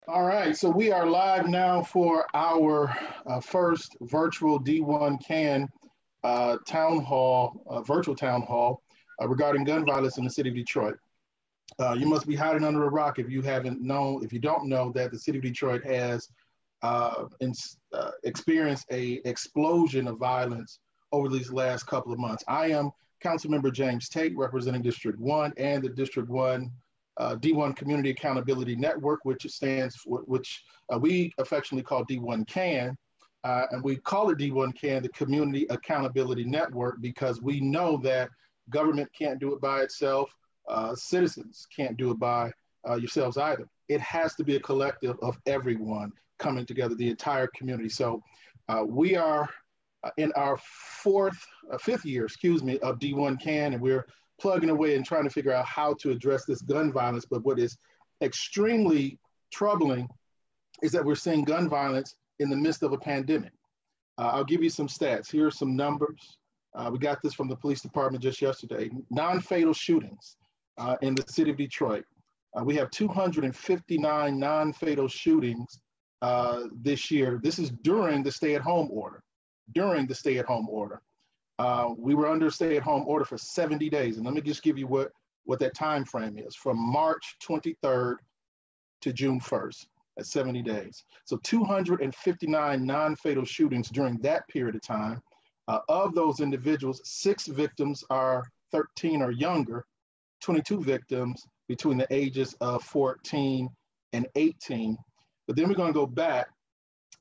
All right, so we are live now for our first virtual D1 CAN town hall, virtual town hall regarding gun violence in the city of Detroit. You must be hiding under a rock if you haven't known, if you don't know that the city of Detroit has experienced a explosion of violence over these last couple of months. I am Councilmember James Tate, representing District 1 and the District 1 D1 Community Accountability Network, which stands for, which we affectionately call D1 CAN. And we call it D1 CAN, the Community Accountability Network, because we know that government can't do it by itself. Citizens can't do it by yourselves either. It has to be a collective of everyone coming together, the entire community. So we are in our fifth year, excuse me, of D1 CAN, and we're plugging away and trying to figure out how to address this gun violence. But what is extremely troubling is that we're seeing gun violence in the midst of a pandemic. I'll give you some stats. Here are some numbers. We got this from the police department just yesterday. Non-fatal shootings in the city of Detroit. We have 259 non-fatal shootings this year. This is during the stay-at-home order. During the stay-at-home order. We were under stay-at-home order for 70 days. And let me just give you what that time frame is, from March 23rd to June 1st. At 70 days. So 259 non-fatal shootings during that period of time. Of those individuals, 6 victims are 13 or younger, 22 victims between the ages of 14 and 18. But then we're going to go back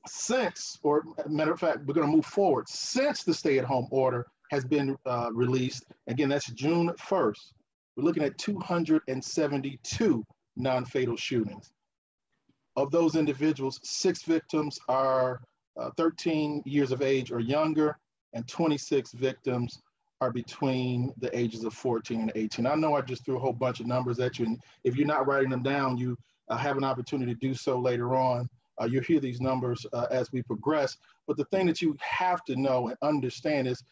since, or matter of fact, we're going to move forward since the stay-at-home order has been released. Again, that's June 1st. We're looking at 272 non-fatal shootings. Of those individuals, 6 victims are 13 years of age or younger, and 26 victims are between the ages of 14 and 18. I know I just threw a whole bunch of numbers at you, and if you're not writing them down, you have an opportunity to do so later on. You'll hear these numbers as we progress. But the thing that you have to know and understand is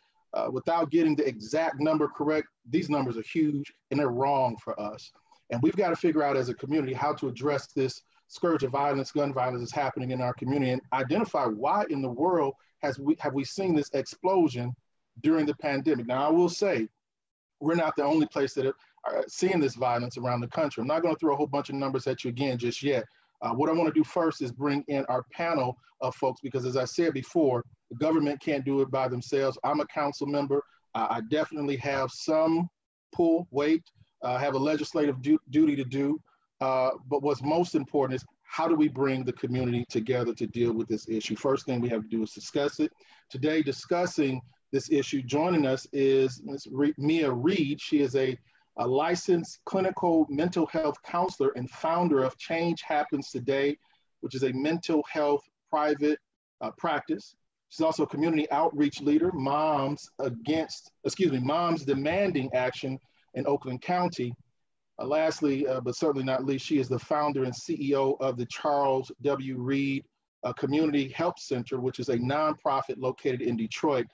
without getting the exact number correct, these numbers are huge and they're wrong for us. And we've got to figure out as a community how to address this scourge of violence, gun violence is happening in our community, and identify why in the world have we seen this explosion during the pandemic. Now, I will say, we're not the only place that are seeing this violence around the country. I'm not going to throw a whole bunch of numbers at you again just yet. What I want to do first is bring in our panel of folks, because as I said before, the government can't do it by themselves. I'm a council member. I definitely have some pull, weight, have a legislative duty to do. But what's most important is how do we bring the community together to deal with this issue? First thing we have to do is discuss it. Today, discussing this issue, joining us is Ms. Mia Reed. She is a licensed clinical mental health counselor and founder of Change Happens Today, which is a mental health private practice. She's also a community outreach leader, Moms Demanding Action in Oakland County. Lastly, but certainly not least, she is the founder and CEO of the Charles W. Reed Community Health Center, which is a nonprofit located in Detroit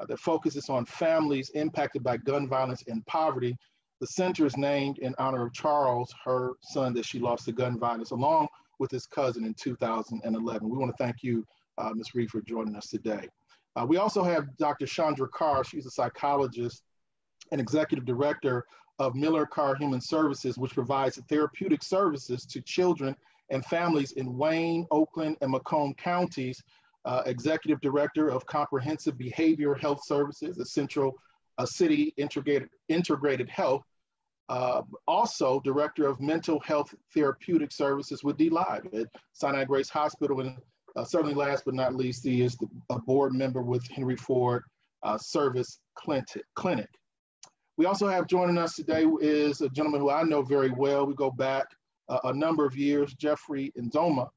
that focuses on families impacted by gun violence and poverty. The center is named in honor of Charles, her son that she lost to gun violence, along with his cousin in 2011. We want to thank you, Ms. Reed, for joining us today. We also have Dr. Chandra Carr. She's a psychologist and executive director of Miller Carr Human Services, which provides therapeutic services to children and families in Wayne, Oakland, and Macomb counties, executive director of Comprehensive Behavioral Health Services at Central City Integrated Health, also director of Mental Health Therapeutic Services with D-Live at Sinai Grace Hospital, and certainly last but not least, he is a board member with Henry Ford Service Clinic. We also have joining us today is a gentleman who I know very well. We go back a number of years, Jeffrey Nzoma.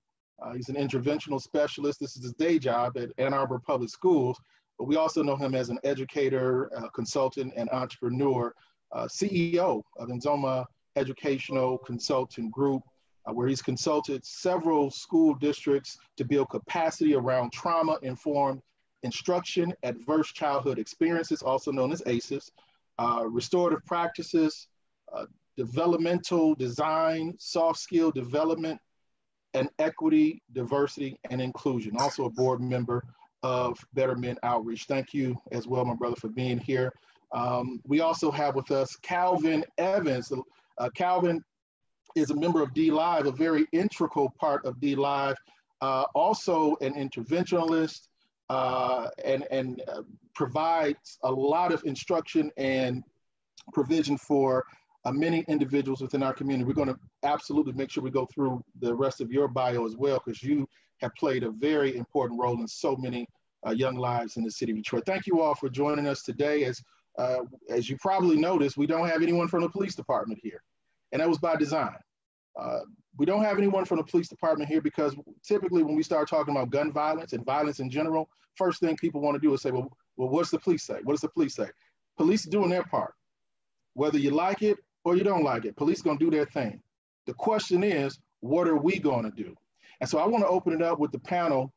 He's an interventional specialist. This is his day job at Ann Arbor Public Schools, but we also know him as an educator, consultant, and entrepreneur, CEO of Nzoma Educational Consulting Group, where he's consulted several school districts to build capacity around trauma-informed instruction, adverse childhood experiences, also known as ACEs, restorative practices, developmental design, soft skill development, and Equity, Diversity, and Inclusion, also a board member of Better Men Outreach. Thank you as well, my brother, for being here. We also have with us Calvin Evans. Calvin is a member of D-Live, a very integral part of D-Live, also an interventionalist, and provides a lot of instruction and provision for many individuals within our community. We're going to absolutely make sure we go through the rest of your bio as well, because you have played a very important role in so many young lives in the city of Detroit. Thank you all for joining us today. As you probably noticed, we don't have anyone from the police department here, and that was by design. We don't have anyone from the police department here because typically when we start talking about gun violence and violence in general, first thing people want to do is say, well, what's the police say? What does the police say? Police are doing their part. Whether you like it or you don't like it, police gonna do their thing. The question is, what are we gonna do? And so I wanna open it up with the panel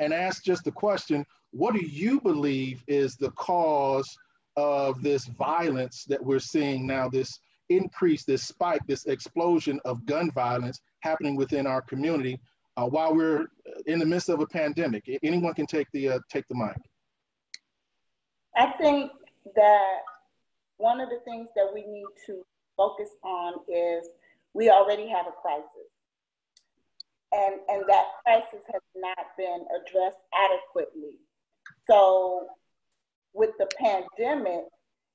and ask just the question, what do you believe is the cause of this violence that we're seeing now, this increase, this spike, this explosion of gun violence happening within our community while we're in the midst of a pandemic? Anyone can take the mic. I think that one of the things that we need to focus on is we already have a crisis. And that crisis has not been addressed adequately. So with the pandemic,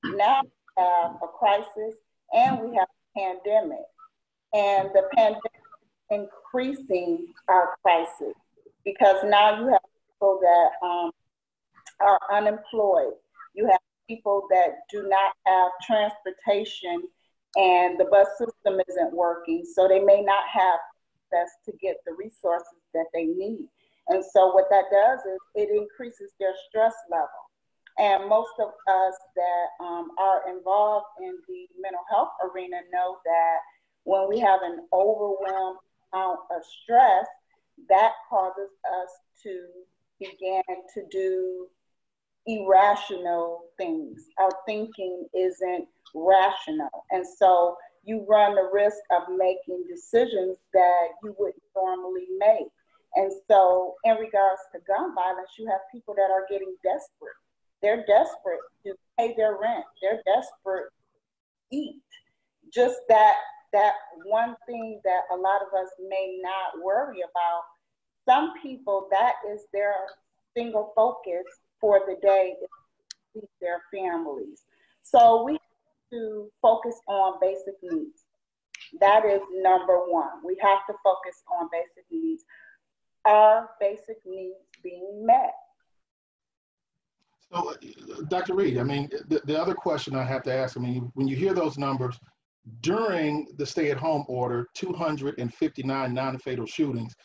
now we have a crisis and we have a pandemic. And the pandemic is increasing our crisis because now you have people that are unemployed. You have people that do not have transportation and the bus system isn't working, so they may not have access to get the resources that they need. And so what that does is it increases their stress level. And most of us that are involved in the mental health arena know that when we have an overwhelmed amount of stress, that causes us to begin to do irrational things. Our thinking isn't rational. And so you run the risk of making decisions that you wouldn't normally make. And so in regards to gun violence, you have people that are getting desperate. They're desperate to pay their rent. They're desperate to eat. Just that one thing that a lot of us may not worry about. Some people, that is their single focus for the day, is to feed their families. So we have to focus on basic needs. That is number one. We have to focus on basic needs. Are basic needs being met? So, Dr. Reed, I mean, the other question I have to ask, I mean, when you hear those numbers, during the stay-at-home order, 259 non-fatal shootings.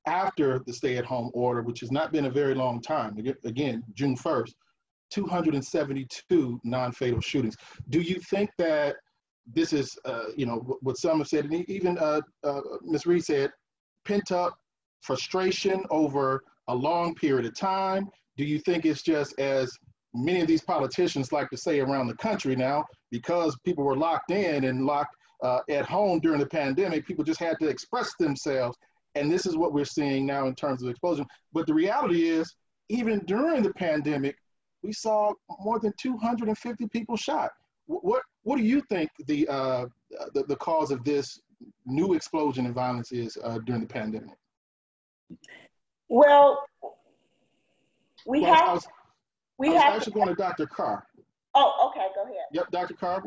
After the stay-at-home order, which has not been a very long time, again, June 1st, 272 non-fatal shootings. Do you think that this is, what some have said, and even Ms. Reed said, pent-up frustration over a long period of time? Do you think it's just, as many of these politicians like to say around the country now, because people were locked in and locked at home during the pandemic, people just had to express themselves? And this is what we're seeing now in terms of explosion. But the reality is, even during the pandemic, we saw more than 250 people shot. What do you think the cause of this new explosion in violence is during the pandemic? Well, I was actually going to Dr. Carr. Oh, okay, go ahead. Yep, Dr. Carr,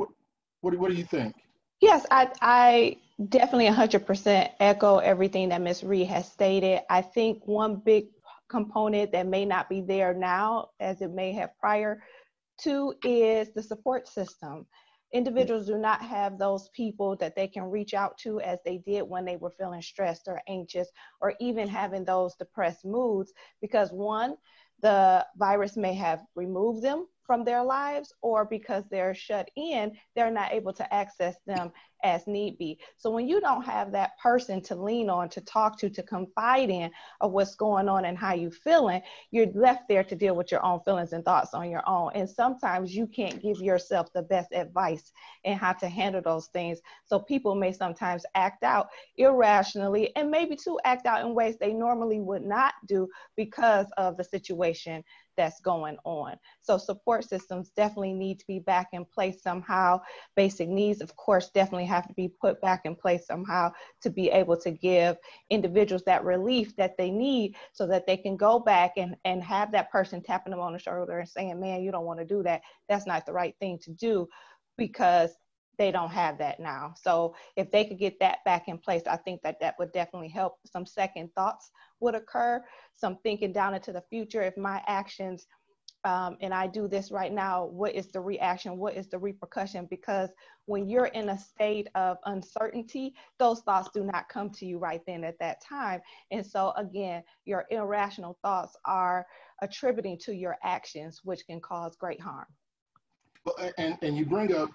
what do you think? Yes, I definitely 100% echo everything that Ms. Reed has stated. I think one big component that may not be there now as it may have prior to is the support system. Individuals do not have those people that they can reach out to as they did when they were feeling stressed or anxious or even having those depressed moods, because one, the virus may have removed them from their lives, or because they're shut in, they're not able to access them as need be. So when you don't have that person to lean on, to talk to confide in of what's going on and how you feeling, you're left there to deal with your own feelings and thoughts on your own. And sometimes you can't give yourself the best advice in how to handle those things. So people may sometimes act out irrationally, and maybe to act out in ways they normally would not do because of the situation that's going on. So support systems definitely need to be back in place somehow. Basic needs, of course, definitely have to be put back in place somehow to be able to give individuals that relief that they need, so that they can go back and have that person tapping them on the shoulder and saying, man, you don't want to do that. That's not the right thing to do, because they don't have that now. So if they could get that back in place, I think that that would definitely help. Some second thoughts would occur, some thinking down into the future. If my actions, and I do this right now, what is the reaction? What is the repercussion? Because when you're in a state of uncertainty, those thoughts do not come to you right then at that time. And so again, your irrational thoughts are attributing to your actions, which can cause great harm. Well, and you bring up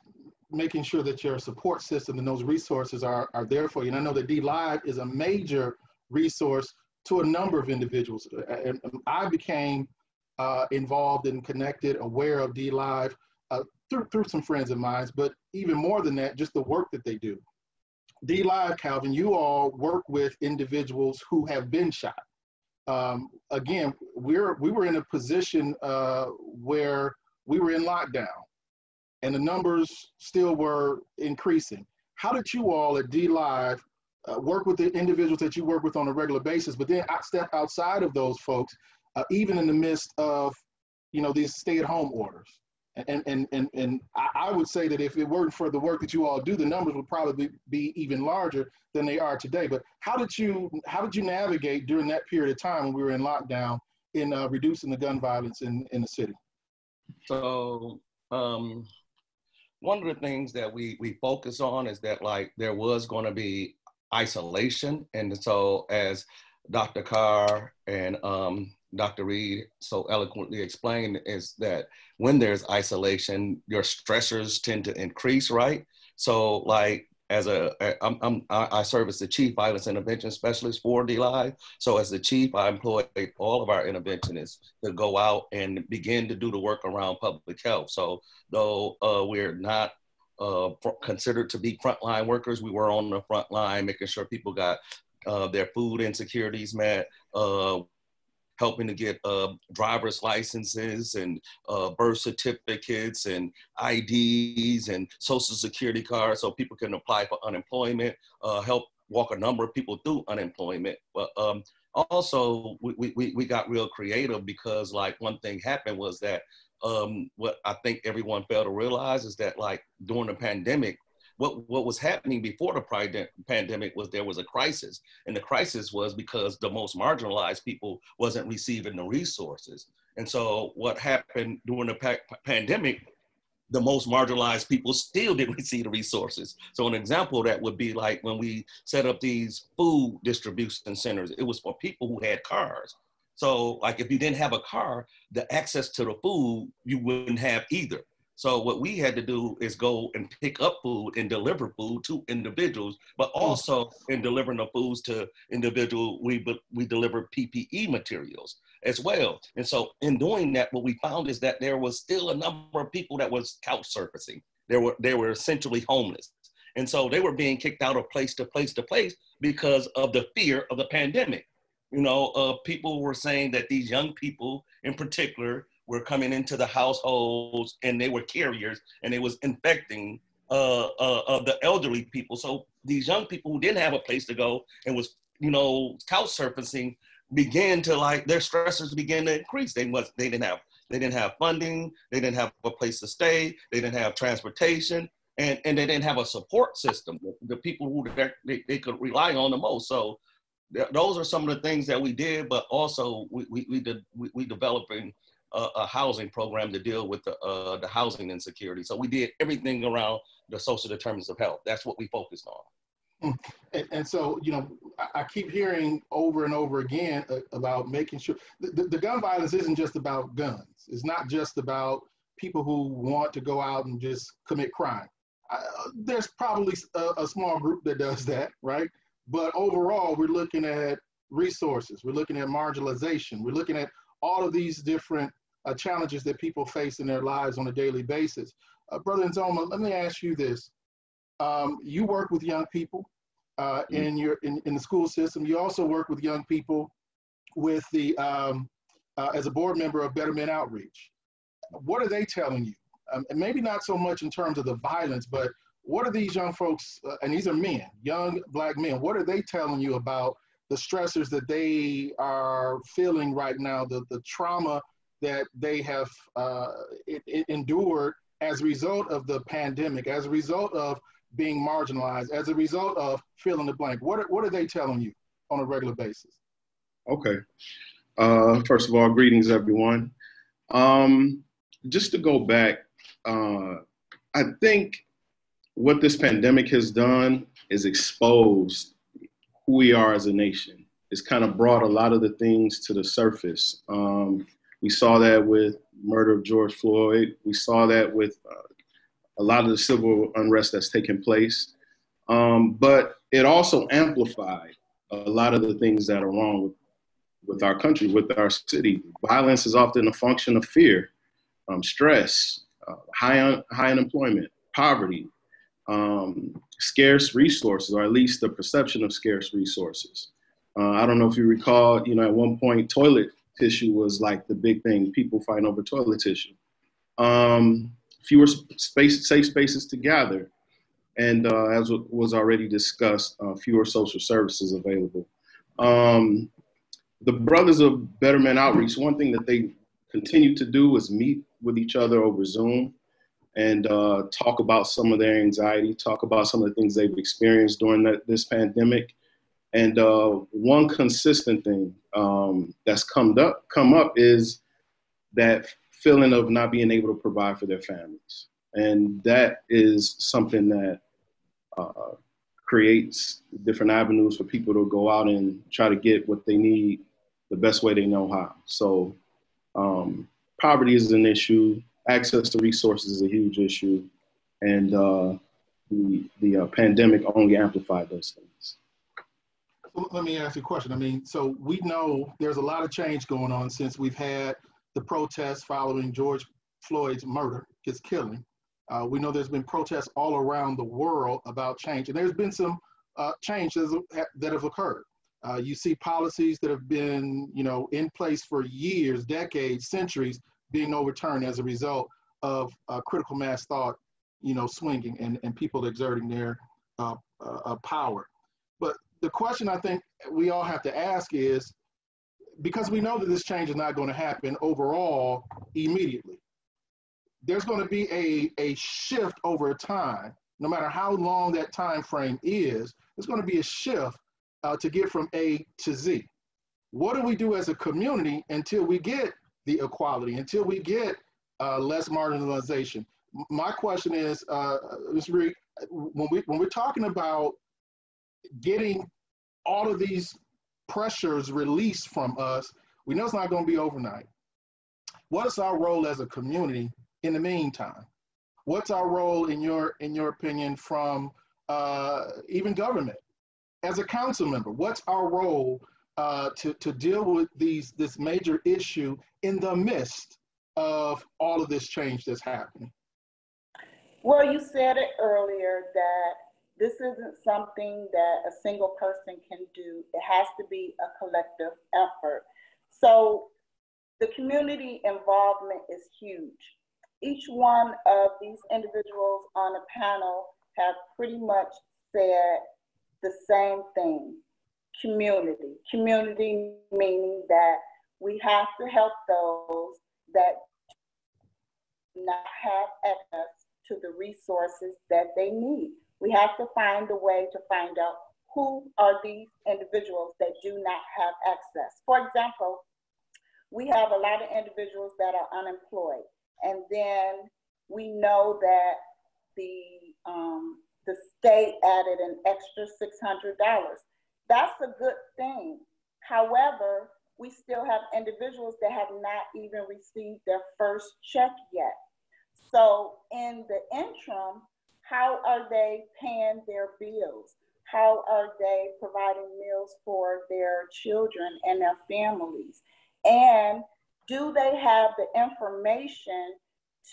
making sure that your support system and those resources are there for you. And I know that DLive is a major resource to a number of individuals. And I became involved and connected, aware of DLive through some friends of mine, but even more than that, just the work that they do. DLive, Calvin, you all work with individuals who have been shot. Again, we were in a position where we were in lockdown, and the numbers still were increasing. How did you all at DLive work with the individuals that you work with on a regular basis, but then step outside of those folks, even in the midst of, these stay-at-home orders? And I would say that if it weren't for the work that you all do, the numbers would probably be even larger than they are today. But how did you navigate during that period of time when we were in lockdown in reducing the gun violence in the city? So one of the things that we focus on is that, like, there was going to be isolation. And so as Dr. Carr and Dr. Reed so eloquently explained, is that when there's isolation, your stressors tend to increase, right? So like, I serve as the Chief Violence Intervention Specialist for DLive. So as the chief, I employ all of our interventionists to go out and begin to do the work around public health. So though we're not considered to be frontline workers, we were on the front line, making sure people got their food insecurities met, helping to get driver's licenses and birth certificates and IDs and social security cards so people can apply for unemployment, help walk a number of people through unemployment. But also we got real creative, because like one thing happened was that what I think everyone failed to realize is that, like, during the pandemic, what was happening before the pandemic was there was a crisis. And the crisis was because the most marginalized people wasn't receiving the resources. And so what happened during the pandemic, the most marginalized people still didn't receive the resources. So an example of that would be like when we set up these food distribution centers, it was for people who had cars. So like if you didn't have a car, the access to the food, you wouldn't have either. So what we had to do is go and pick up food and deliver food to individuals, but also in delivering the foods to individuals, we deliver PPE materials as well. And so in doing that, what we found is that there was still a number of people that was couch surfacing. They were essentially homeless. And so they were being kicked out of place to place to place because of the fear of the pandemic. People were saying that these young people in particular were coming into the households and they were carriers, and they was infecting the elderly people. So these young people who didn't have a place to go and was, couch surfacing, began to, like, their stressors began to increase. They didn't have funding, they didn't have a place to stay, they didn't have transportation, and they didn't have a support system, the people who they could rely on the most. So those are some of the things that we did, but also we developing a housing program to deal with the housing insecurity. So we did everything around the social determinants of health. That's what we focused on. And so, I keep hearing over and over again about making sure the gun violence isn't just about guns. It's not just about people who want to go out and just commit crime. There's probably a small group that does that, right? But overall, we're looking at resources. We're looking at marginalization. We're looking at all of these different challenges that people face in their lives on a daily basis. Brother Nzoma, let me ask you this. You work with young people in the school system. You also work with young people with the as a board member of Better Men Outreach. What are they telling you? And maybe not so much in terms of the violence, but what are these young folks, and these are men, young Black men, what are they telling you about the stressors that they are feeling right now, the trauma that they have endured as a result of the pandemic, as a result of being marginalized, as a result of fill in the blank? What are they telling you on a regular basis? Okay. First of all, greetings, everyone. Just to go back, I think what this pandemic has done is exposed who we are as a nation. It's kind of brought a lot of the things to the surface. We saw that with murder of George Floyd. We saw that with a lot of the civil unrest that's taken place. But it also amplified a lot of the things that are wrong with our country, with our city. Violence is often a function of fear, stress, high unemployment, poverty, scarce resources, or at least the perception of scarce resources. I don't know if you recall, at one point, toilet tissue was like the big thing, people fighting over toilet tissue. Fewer safe spaces to gather. And as was already discussed, fewer social services available. The Brothers of Better Men Outreach, one thing that they continue to do is meet with each other over Zoom and talk about some of their anxiety, talk about some of the things they've experienced during this pandemic. And one consistent thing that's come up is that feeling of not being able to provide for their families. And that is something that creates different avenues for people to go out and try to get what they need the best way they know how. So poverty is an issue. Access to resources is a huge issue. And the pandemic only amplified those things. Let me ask you a question. I mean, so we know there's a lot of change going on since we've had the protests following George Floyd's murder, his killing. We know there's been protests all around the world about change, and there's been some changes that have occurred. You see policies that have been, in place for years, decades, centuries, being overturned as a result of critical mass thought, swinging and people exerting their power. But the question I think we all have to ask is, because we know that this change is not going to happen overall immediately, there's going to be a shift over time, no matter how long that time frame is. There's going to be a shift to get from A to Z. What do we do as a community until we get the equality, until we get less marginalization? My question is, Ms. Reed, when we're talking about getting all of these pressures released from us, we know it's not going to be overnight. What is our role as a community in the meantime? What's our role, in your opinion, from even government? As a council member, what's our role to deal with this major issue in the midst of all of this change that's happening? Well, you said it earlier that this isn't something that a single person can do. It has to be a collective effort. So the community involvement is huge. Each one of these individuals on the panel have pretty much said the same thing: community. Community meaning that we have to help those that do not have access to the resources that they need. We have to find a way to find out who are these individuals that do not have access. For example, we have a lot of individuals that are unemployed, and then we know that the state added an extra $600. That's a good thing. However, we still have individuals that have not even received their first check yet. So in the interim, how are they paying their bills? How are they providing meals for their children and their families? And do they have the information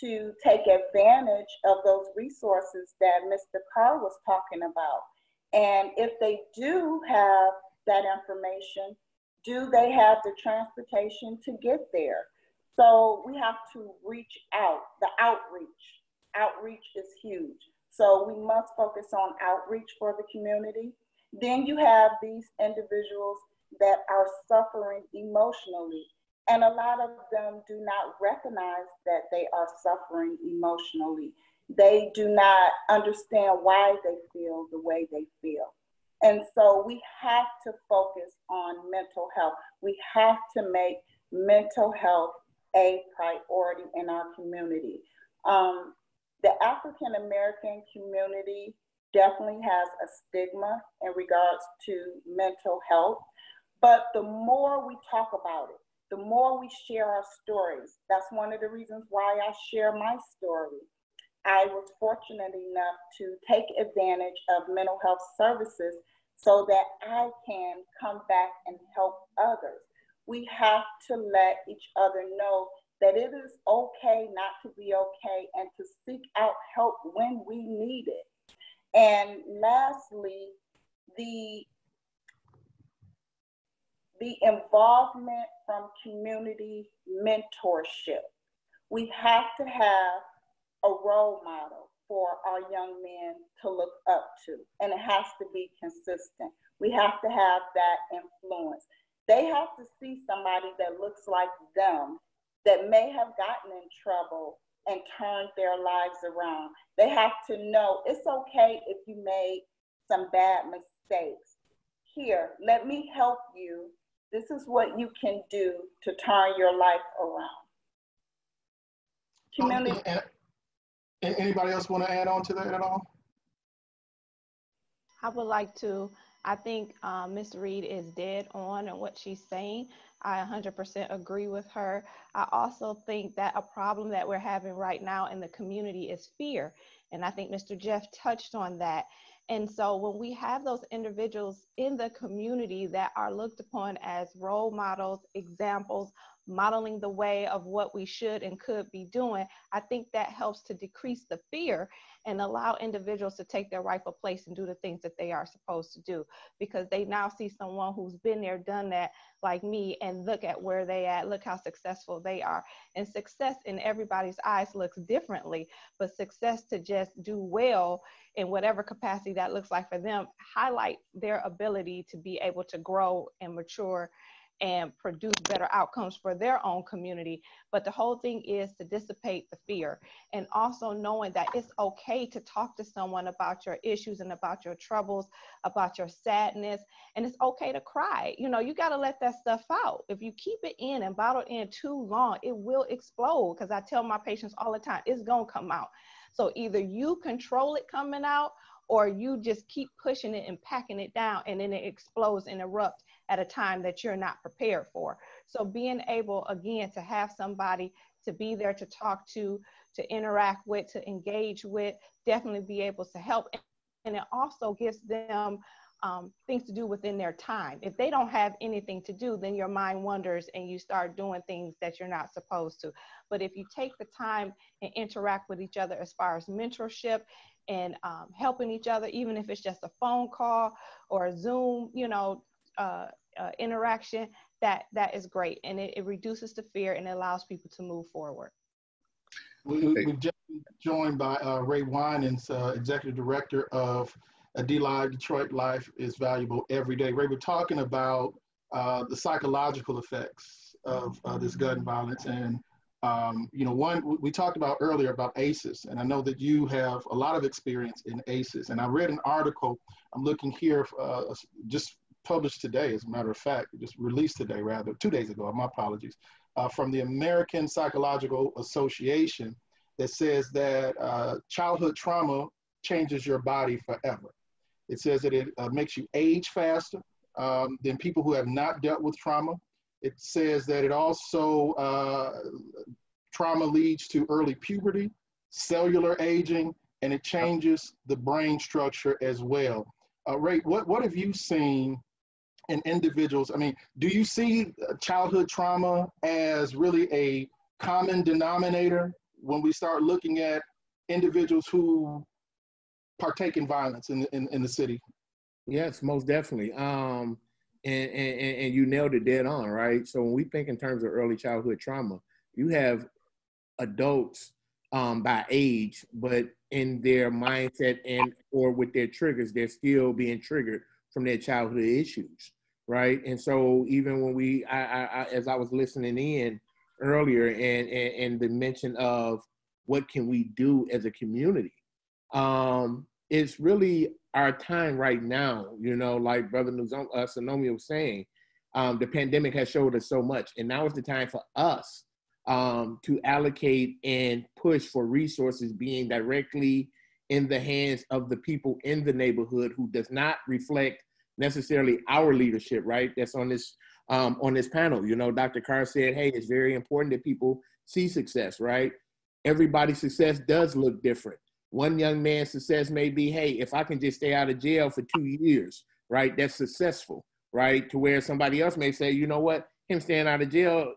to take advantage of those resources that Mr. Carr was talking about? And if they do have that information, do they have the transportation to get there? So we have to reach out, the outreach. Outreach is huge. So we must focus on outreach for the community. Then you have these individuals that are suffering emotionally. And a lot of them do not recognize that they are suffering emotionally. They do not understand why they feel the way they feel. And so we have to focus on mental health. We have to make mental health a priority in our community. The African American community definitely has a stigma in regards to mental health, but the more we talk about it, the more we share our stories. That's one of the reasons why I share my story. I was fortunate enough to take advantage of mental health services so that I can come back and help others. We have to let each other know that it is okay not to be okay and to seek out help when we need it. And lastly, the involvement from community mentorship. We have to have a role model for our young men to look up to, and it has to be consistent. We have to have that influence. They have to see somebody that looks like them that may have gotten in trouble and turned their lives around. They have to know it's okay if you made some bad mistakes. Here, let me help you. This is what you can do to turn your life around. Community. Anybody else want to add on to that at all? I would like to. I think Ms. Reed is dead on in what she's saying. I 100% agree with her. I also think that a problem that we're having right now in the community is fear. And I think Mr. Jeff touched on that. And so when we have those individuals in the community that are looked upon as role models, examples, modeling the way of what we should and could be doing, I think that helps to decrease the fear and allow individuals to take their rightful place and do the things that they are supposed to do, because they now see someone who's been there, done that, like me, and look at where they at, look how successful they are. And success in everybody's eyes looks differently, but success to just do well in whatever capacity that looks like for them highlight their ability to be able to grow and mature and produce better outcomes for their own community. But the whole thing is to dissipate the fear, and also knowing that it's okay to talk to someone about your issues and about your troubles, about your sadness, and it's okay to cry. You know, you got to let that stuff out. If you keep it in and bottle it in too long, it will explode, because I tell my patients all the time, it's gonna come out. So either you control it coming out, or you just keep pushing it and packing it down, and then it explodes and erupts at a time that you're not prepared for. So being able, again, to have somebody to be there to talk to interact with, to engage with, definitely be able to help. And it also gives them things to do within their time. If they don't have anything to do, then your mind wanders and you start doing things that you're not supposed to. But if you take the time and interact with each other as far as mentorship and helping each other, even if it's just a phone call or a Zoom, you know, interaction, that is great. And it reduces the fear and it allows people to move forward. We've just been joined by Ray Winans, Executive Director of D-Live, Detroit Life is Valuable Every Day. Ray, we're talking about the psychological effects of this gun violence. And, you know, one, we talked about earlier about ACEs, and I know that you have a lot of experience in ACEs. And I read an article, I'm looking here, just published today, as a matter of fact, just released today, rather, 2 days ago, my apologies, from the American Psychological Association, that says that childhood trauma changes your body forever. It says that it makes you age faster than people who have not dealt with trauma. It says that it also, trauma leads to early puberty, cellular aging, and it changes the brain structure as well. Ray, what have you seen in individuals? I mean, do you see childhood trauma as really a common denominator when we start looking at individuals who partake in violence in the city? Yes, most definitely. And you nailed it dead on, right? So when we think in terms of early childhood trauma, you have adults by age, but in their mindset and or with their triggers, they're still being triggered from their childhood issues, right? And so even when as I was listening in earlier, and the mention of what can we do as a community, it's really our time right now. You know, like Brother Sonomi was saying, the pandemic has showed us so much, and now is the time for us to allocate and push for resources being directly in the hands of the people in the neighborhood who does not reflect necessarily our leadership, right? That's on this panel. You know, Dr. Carr said, hey, it's very important that people see success, right? Everybody's success does look different. One young man's success may be, hey, if I can just stay out of jail for 2 years, right? That's successful, right? To where somebody else may say, you know what, him staying out of jail,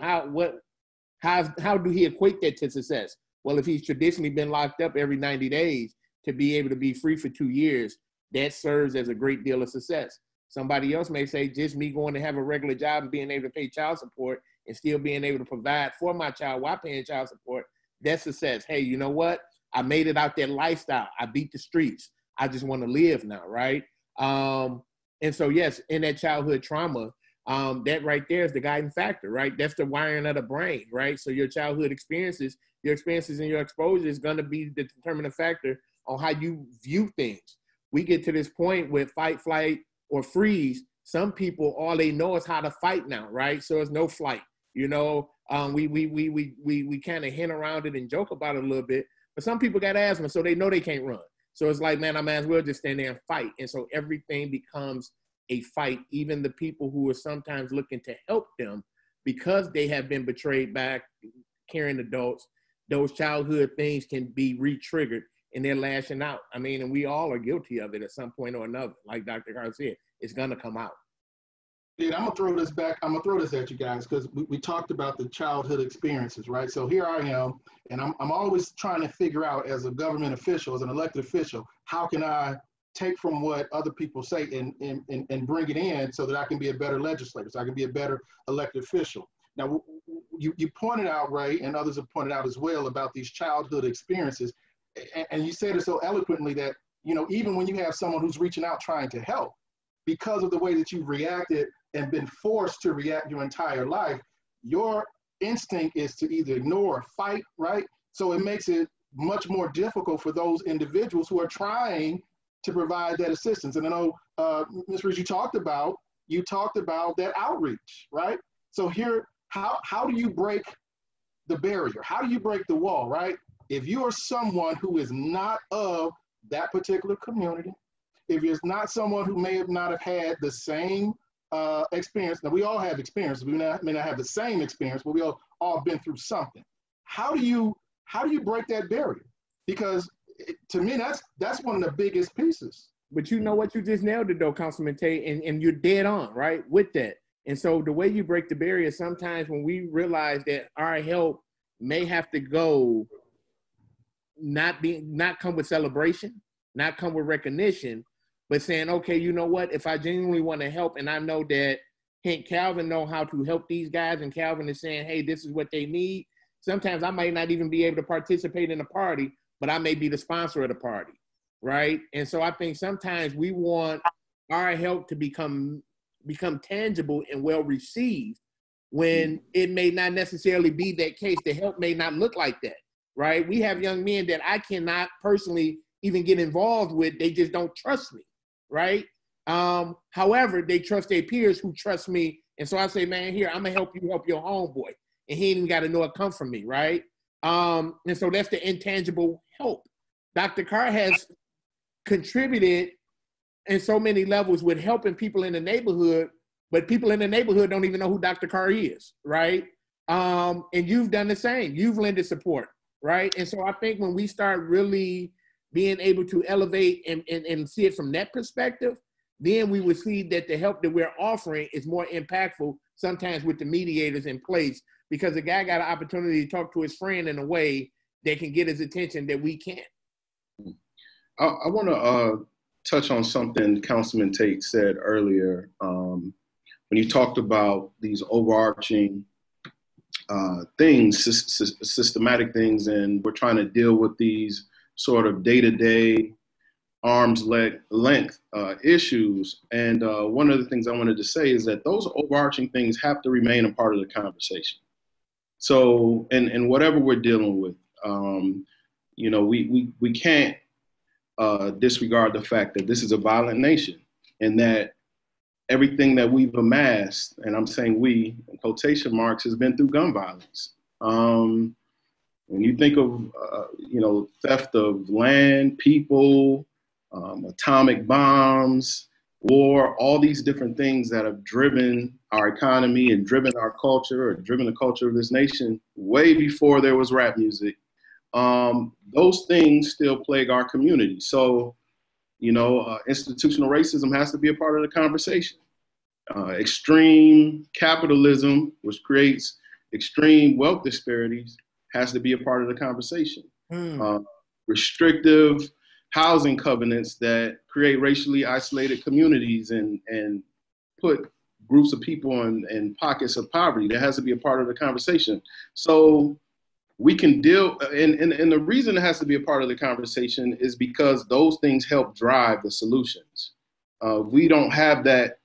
how do he equate that to success? Well, if he's traditionally been locked up every 90 days, to be able to be free for 2 years, that serves as a great deal of success. Somebody else may say, just me going to have a regular job and being able to pay child support and still being able to provide for my child while paying child support, that's success. Hey, you know what? I made it out that lifestyle. I beat the streets. I just want to live now, right? And so, yes, in that childhood trauma, that right there is the guiding factor, right? That's the wiring of the brain, right? So your childhood experiences, and your exposure is going to be the determining factor on how you view things. We get to this point with fight, flight, or freeze. Some people, all they know is how to fight now, right? So it's no flight. You know, we kind of hint around it and joke about it a little bit, but some people got asthma, so they know they can't run. So it's like, man, I might as well just stand there and fight. And so everything becomes a fight. Even the people who are sometimes looking to help them because they have been betrayed by caring adults, those childhood things can be re-triggered and they're lashing out. I mean, and we all are guilty of it at some point or another. Like Dr. Carr said, it's gonna come out. Yeah, I'm gonna throw this back. I'm gonna throw this at you guys because we talked about the childhood experiences, right? So here I am, and I'm always trying to figure out, as a government official, as an elected official, how can I take from what other people say and bring it in so that I can be a better legislator, so I can be a better elected official. Now, you pointed out, Ray, and others have pointed out as well, about these childhood experiences, and you said it so eloquently that, you know, even when you have someone who's reaching out trying to help, because of the way that you've reacted and been forced to react your entire life, your instinct is to either ignore or fight, right? So it makes it much more difficult for those individuals who are trying to provide that assistance. And I know, Ms. Reed, you talked about that outreach, right? So here, how do you break the barrier? How do you break the wall, right? If you are someone who is not of that particular community, if you're not someone who may not have had the same experience, now we all have experience, we may not have the same experience, but we all been through something. How do you break that barrier? Because to me, that's one of the biggest pieces. But you know what, you just nailed it though, Councilman Tate, and you're dead on, right, with that. And so the way you break the barrier, sometimes when we realize that our help may have to go, not come with celebration, not come with recognition, but saying, okay, you know what, if I genuinely want to help and I know that Calvin know how to help these guys and Calvin is saying, hey, this is what they need, sometimes I might not even be able to participate in the party, but I may be the sponsor of the party, right? And so I think sometimes we want our help to become tangible and well received when it may not necessarily be that case. The help may not look like that, right? We have young men that I cannot personally even get involved with. They just don't trust me, right? However, they trust their peers who trust me. And so I say, man, here, I'm gonna help you help your homeboy. And he ain't even gotta know it come from me, right? And so that's the intangible help. Dr. Carr has contributed in so many levels with helping people in the neighborhood, but people in the neighborhood don't even know who Dr. Carr is, right? And you've done the same. You've lended support. right? And so I think when we start really being able to elevate and see it from that perspective, then we would see that the help that we're offering is more impactful sometimes with the mediators in place, because the guy got an opportunity to talk to his friend in a way that can get his attention that we can't. I want to touch on something Councilman Tate said earlier when you talked about these overarching things, systematic things, and we're trying to deal with these sort of day-to-day arm's length issues. And one of the things I wanted to say is that those overarching things have to remain a part of the conversation. So, and whatever we're dealing with, you know, we can't disregard the fact that this is a violent nation, and that everything that we've amassed, and I'm saying we, in quotation marks, has been through gun violence. When you think of, you know, theft of land, people, atomic bombs, war, all these different things that have driven our economy and driven our culture, or driven the culture of this nation way before there was rap music, those things still plague our community. So, you know, institutional racism has to be a part of the conversation. Extreme capitalism, which creates extreme wealth disparities, has to be a part of the conversation. Restrictive housing covenants that create racially isolated communities and put groups of people in pockets of poverty, that has to be a part of the conversation. So we can deal, and the reason it has to be a part of the conversation is because those things help drive the solutions. We don't have that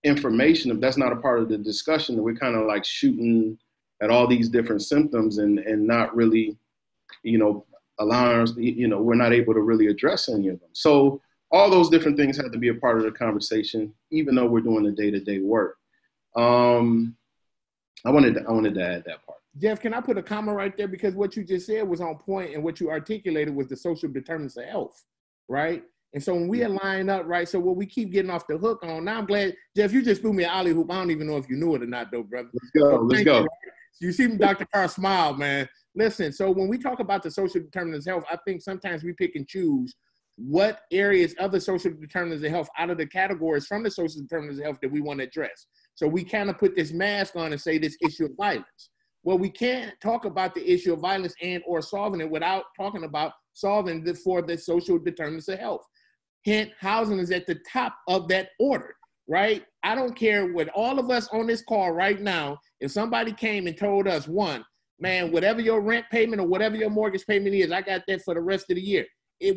information, if that's not a part of the discussion, we're kind of like shooting at all these different symptoms and not really, you know, allowing us, you know, we're not able to really address any of them. So all those different things have to be a part of the conversation, even though we're doing the day-to-day work. I wanted to add that part. Jeff, can I put a comma right there? Because what you just said was on point, and what you articulated was the social determinants of health, right? And so when we align up, right, so what we keep getting off the hook on, now I'm glad, Jeff, you just threw me an alley hoop. I don't even know if you knew it or not, though, brother. Let's go. You see Dr. Carr smile, man. Listen, so when we talk about the social determinants of health, I think sometimes we pick and choose what areas of the social determinants of health out of the categories from the social determinants of health that we want to address. So we kind of put this mask on and say this issue of violence. Well, we can't talk about the issue of violence and or solving it without talking about solving for the social determinants of health. Hence, housing is at the top of that order, right? I don't care what all of us on this call right now, if somebody came and told us, one, man, whatever your rent payment or whatever your mortgage payment is, I got that for the rest of the year.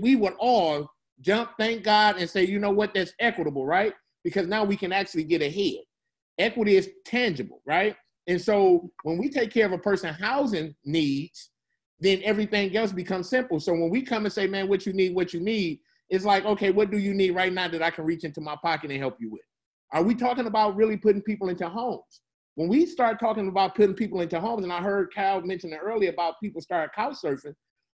We would all jump, thank God, and say, you know what, that's equitable, right? Because now we can actually get ahead. Equity is tangible, right? And so when we take care of a person's housing needs, then everything else becomes simple. So when we come and say, man, what you need, it's like, okay, what do you need right now that I can reach into my pocket and help you with? Are we talking about really putting people into homes? When we start talking about putting people into homes, and I heard Kyle mention it earlier about people start couch surfing,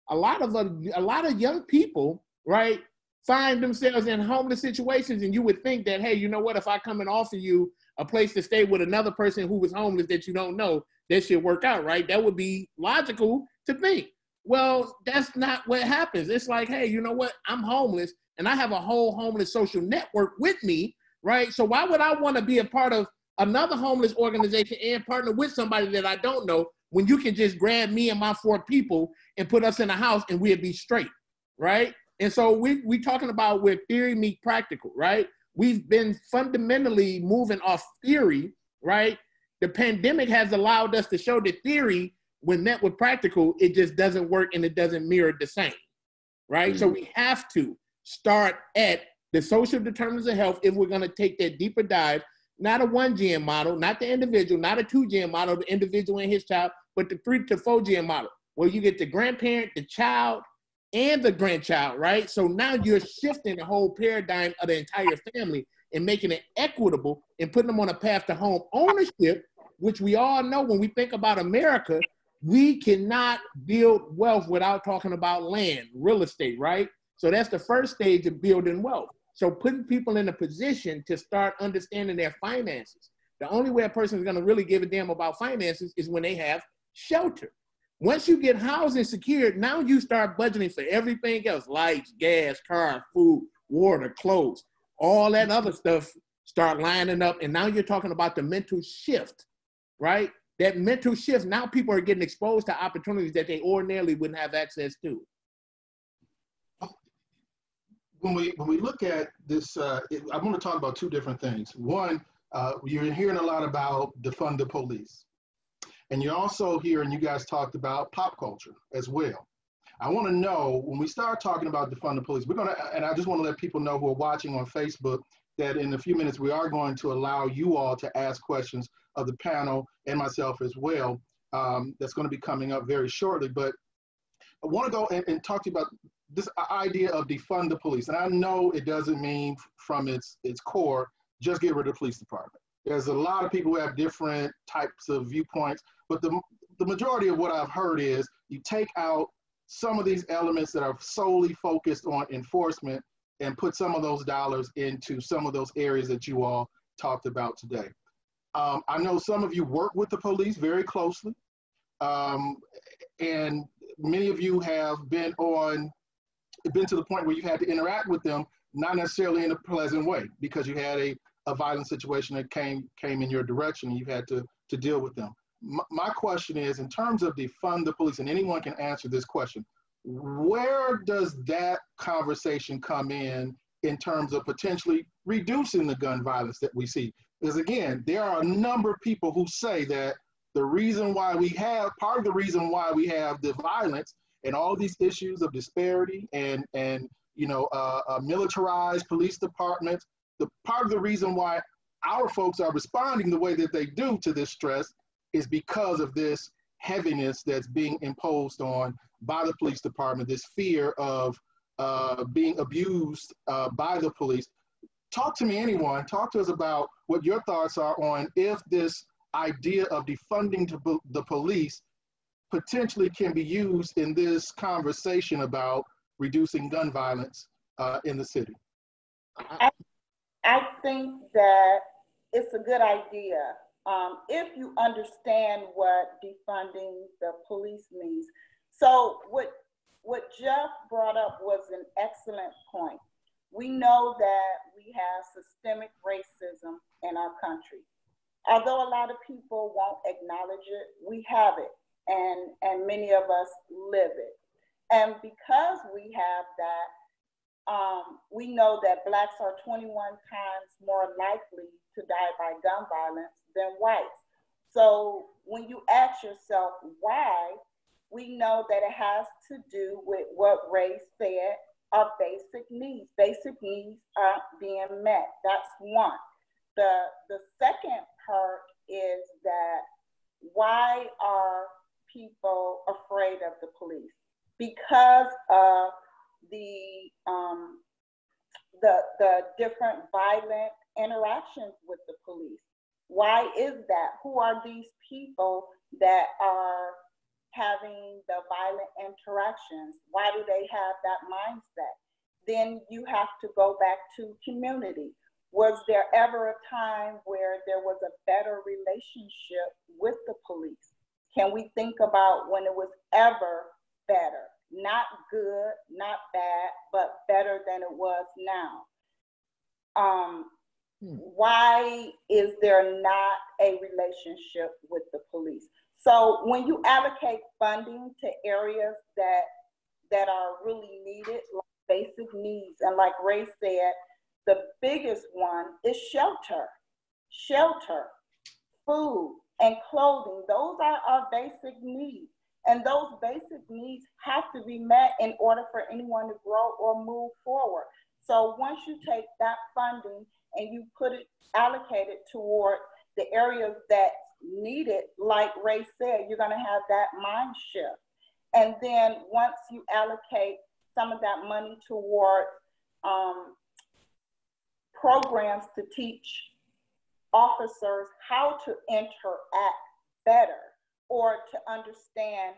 a lot of young people, right, find themselves in homeless situations, and you would think that, hey, you know what, if I come and offer you a place to stay with another person who was homeless that you don't know, that should work out, right? That would be logical to think. Well, that's not what happens. It's like, hey, you know what? I'm homeless, and I have a whole homeless social network with me, right? So why would I want to be a part of another homeless organization and partner with somebody that I don't know when you can just grab me and my 4 people and put us in a house and we'd be straight, right? And so we talking about where theory meet practical, right? We've been fundamentally moving off theory, right? The pandemic has allowed us to show that theory, when met with practical, it just doesn't work and it doesn't mirror the same, right? So we have to start at the social determinants of health if we're going to take that deeper dive, not a 1-gen model, not the individual, not a 2-gen model, the individual and his child, but the 3 to 4-gen model, where you get the grandparent, the child, and the grandchild, right? So now you're shifting the whole paradigm of the entire family and making it equitable and putting them on a path to home ownership, which we all know when we think about America, we cannot build wealth without talking about land, real estate, right? So that's the first stage of building wealth. So putting people in a position to start understanding their finances. The only way a person is going to really give a damn about finances is when they have shelter. Once you get housing secured, now you start budgeting for everything else: lights, gas, car, food, water, clothes, all that other stuff start lining up. And now you're talking about the mental shift, right? That mental shift, now people are getting exposed to opportunities that they ordinarily wouldn't have access to. When we look at this, I want to talk about two different things. One, you're hearing a lot about defund the police. And you're also hearing, you guys talked about pop culture as well. I want to know, when we start talking about defund the police, and I just want to let people know who are watching on Facebook that in a few minutes we are going to allow you all to ask questions of the panel and myself as well. That's going to be coming up very shortly. But I want to go and talk to you about this idea of defund the police. And I know it doesn't mean from its core, just get rid of the police department. There's a lot of people who have different types of viewpoints, but the majority of what I've heard is you take out some of these elements that are solely focused on enforcement and put some of those dollars into some of those areas that you all talked about today. I know some of you work with the police very closely, and many of you have been to the point where you had to interact with them, not necessarily in a pleasant way, because you had a violent situation that came in your direction and you had to deal with them. My question is, in terms of defund the police, and anyone can answer this question, where does that conversation come in terms of potentially reducing the gun violence that we see? Because again, there are a number of people who say that part of the reason why we have the violence and all these issues of disparity and militarized police departments, part of the reason why our folks are responding the way that they do to this stress is because of this heaviness that's being imposed on by the police department, this fear of being abused by the police. Talk to me, anyone. Talk to us about what your thoughts are on if this idea of defunding the police potentially can be used in this conversation about reducing gun violence in the city. I think that it's a good idea if you understand what defunding the police means. So what Jeff brought up was an excellent point. We know that we have systemic racism in our country. Although a lot of people won't acknowledge it, we have it, and many of us live it. And because we have that, we know that Blacks are 21 times more likely to die by gun violence than whites. So when you ask yourself why, we know that it has to do with what Ray said are basic needs. Basic needs aren't being met. That's one. The second part is that why are people afraid of the police? Because of the different violent interactions with the police. Why is that? Who are these people that are having the violent interactions? Why do they have that mindset? Then you have to go back to community. Was there ever a time where there was a better relationship with the police? Can we think about when it was ever better? Not good, not bad, but better than it was now. Why is there not a relationship with the police? So when you allocate funding to areas that are really needed, like basic needs, and like Ray said, the biggest one is shelter, food, and clothing. Those are our basic needs. And those basic needs have to be met in order for anyone to grow or move forward. So once you take that funding and you allocate it toward the areas that need it, like Ray said, you're gonna have that mind shift. And then once you allocate some of that money toward programs to teach officers how to interact better, or to understand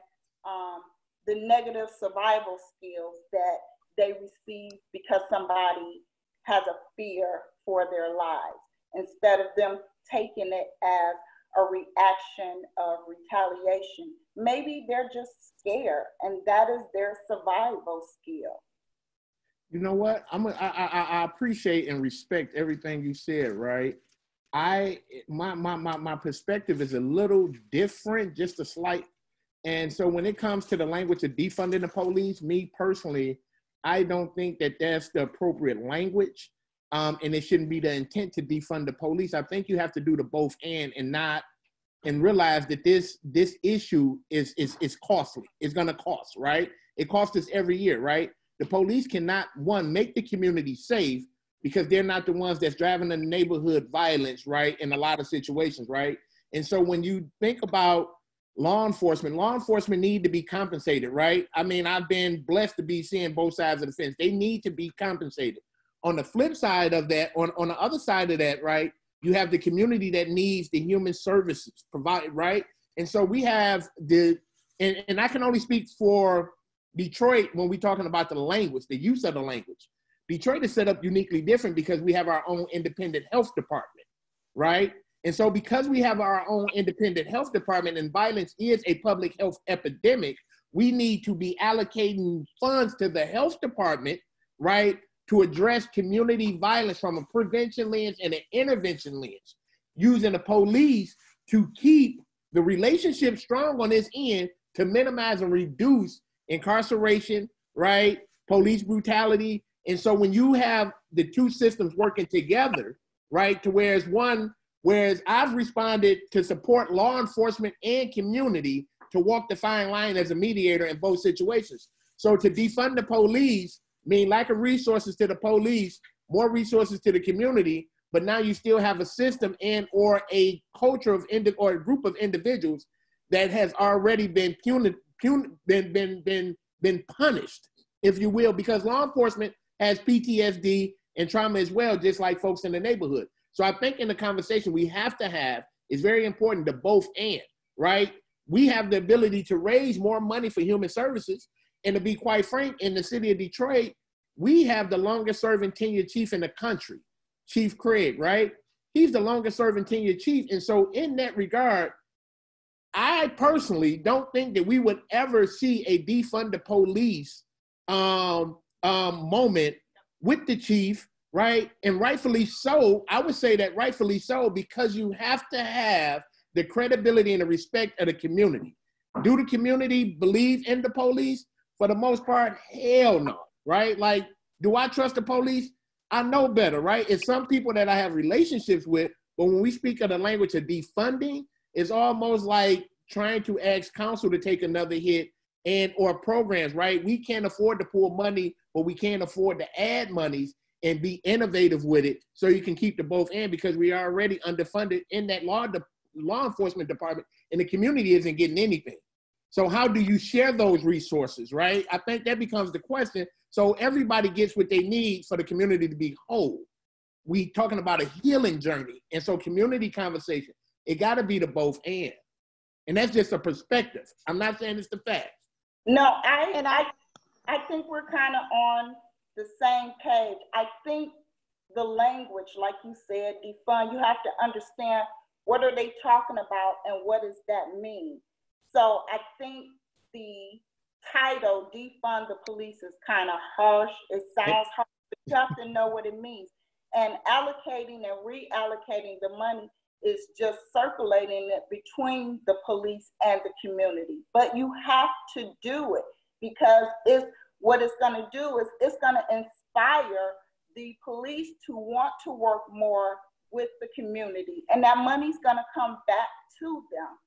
the negative survival skills that they receive because somebody has a fear for their lives, instead of them taking it as a reaction of retaliation. Maybe they're just scared, and that is their survival skill. You know what? I appreciate and respect everything you said, right? My perspective is a little different, just a slight. And so when it comes to the language of defunding the police, me personally, I don't think that that's the appropriate language. And it shouldn't be the intent to defund the police. I think you have to do the both and realize that this issue is costly. It's gonna cost, right? It costs us every year, right? The police cannot, one, make the community safe because they're not the ones that's driving the neighborhood violence, right? In a lot of situations, right? And so when you think about law enforcement need to be compensated, right? I mean, I've been blessed to be seeing both sides of the fence. They need to be compensated. On the flip side of that, on the other side of that, right, you have the community that needs the human services provided, right? And so we have and I can only speak for Detroit when we're talking about the language, the use of the language. Detroit is set up uniquely different because we have our own independent health department, right? And so because we have our own independent health department and violence is a public health epidemic, we need to be allocating funds to the health department, right, to address community violence from a prevention lens and an intervention lens, using the police to keep the relationship strong on this end to minimize and reduce incarceration, right, police brutality. And so when you have the two systems working together, right, to whereas I've responded to support law enforcement and community to walk the fine line as a mediator in both situations. So to defund the police mean lack of resources to the police, more resources to the community, but now you still have a system and or a culture of or a group of individuals that has already been been punished, if you will, because law enforcement has PTSD and trauma as well, just like folks in the neighborhood. So I think in the conversation we have to have, it's very important to both and, right? We have the ability to raise more money for human services. And to be quite frank, in the city of Detroit, we have the longest serving tenured chief in the country, Chief Craig, right? He's the longest serving tenured chief. And so in that regard, I personally don't think that we would ever see a defund the police moment with the chief, right? And rightfully so. I would say that rightfully so, because you have to have the credibility and the respect of the community. Do the community believe in the police? For the most part, hell no, right? Like, do I trust the police? I know better, right? It's some people that I have relationships with, but when we speak of the language of defunding, it's almost like trying to ask council to take another hit and or programs, right? We can't afford to pull money, but we can't afford to add monies and be innovative with it so you can keep the both and, because we are already underfunded in that law enforcement department and the community isn't getting anything. So how do you share those resources, right? I think that becomes the question. So everybody gets what they need for the community to be whole. We talking about a healing journey. And so community conversation, it gotta be the both and. And that's just a perspective. I'm not saying it's the facts. No, I think we're kind of on the same page. I think the language, like you said, defund, you have to understand what are they talking about and what does that mean? So I think the title, defund the police, is kind of harsh. It sounds harsh, but you have to know what it means. And allocating and reallocating the money is just circulating it between the police and the community. But you have to do it, because what it's going to do is it's going to inspire the police to want to work more with the community, and that money's going to come back to them.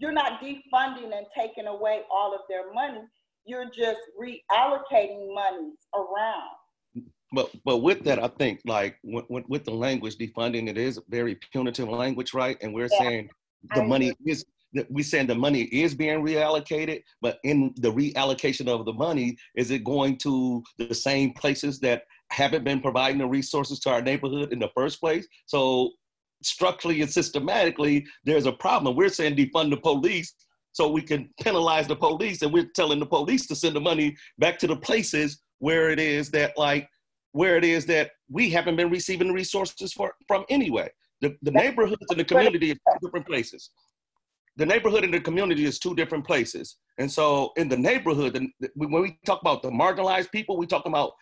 You're not defunding and taking away all of their money. You're just reallocating monies around. But with that, I think like with the language defunding, it is very punitive language, right? And we're saying the money is, we're saying the money is being reallocated, but in the reallocation of the money, is it going to the same places that haven't been providing the resources to our neighborhood in the first place? So structurally and systematically, there's a problem. We're saying defund the police so we can penalize the police, and we're telling the police to send the money back to the places where it is that we haven't been receiving the resources from anyway. The neighborhoods and the community is two different places. The neighborhood and the community is two different places. And so in the neighborhood, when we talk about the marginalized people, we talk about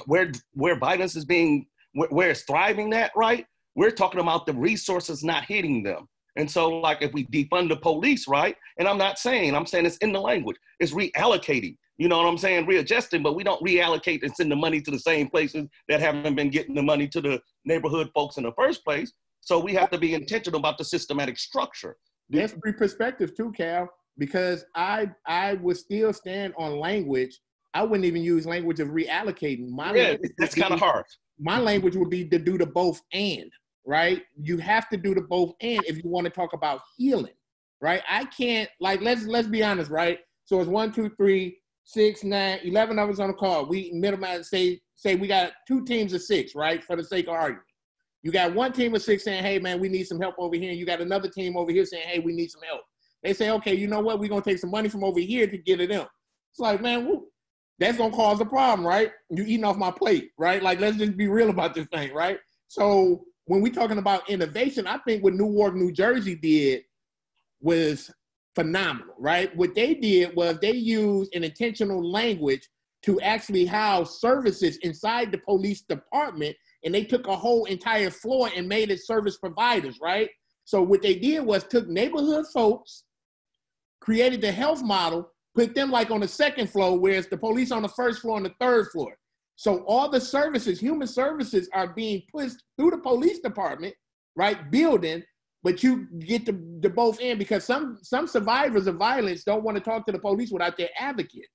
where violence is being, where it's thriving at, right? We're talking about the resources not hitting them. And so like if we defund the police, right? And I'm saying it's in the language, it's reallocating, you know what I'm saying? Readjusting, but we don't reallocate and send the money to the same places that haven't been getting the money to the neighborhood folks in the first place. So we have to be intentional about the systematic structure. That's three perspectives too, Cal, because I would still stand on language. I wouldn't even use language of reallocating. That's kind of hard. My language would be to do the both and, right? You have to do the both and if you want to talk about healing, right? I can't, like, let's be honest, right? So it's 1, 2, 3, 6, 9, 11 of us on the call. We minimize, say we got 2 teams of 6, right? For the sake of argument. You got 1 team of 6 saying, hey, man, we need some help over here. And you got another team over here saying, hey, we need some help. They say, okay, you know what? We're going to take some money from over here to get it them. It's like, man, that's going to cause a problem, right? You eating off my plate, right? Like, let's just be real about this thing, right? So when we're talking about innovation, I think what Newark, New Jersey did was phenomenal, right? What they did was they used an intentional language to actually house services inside the police department. And they took a whole entire floor and made it service providers, right? So what they did was took neighborhood folks, created the health model, put them like on the second floor, whereas the police on the first floor and the third floor. So all the services, human services are being pushed through the police department, right, building, but you get the both end because some survivors of violence don't want to talk to the police without their advocate,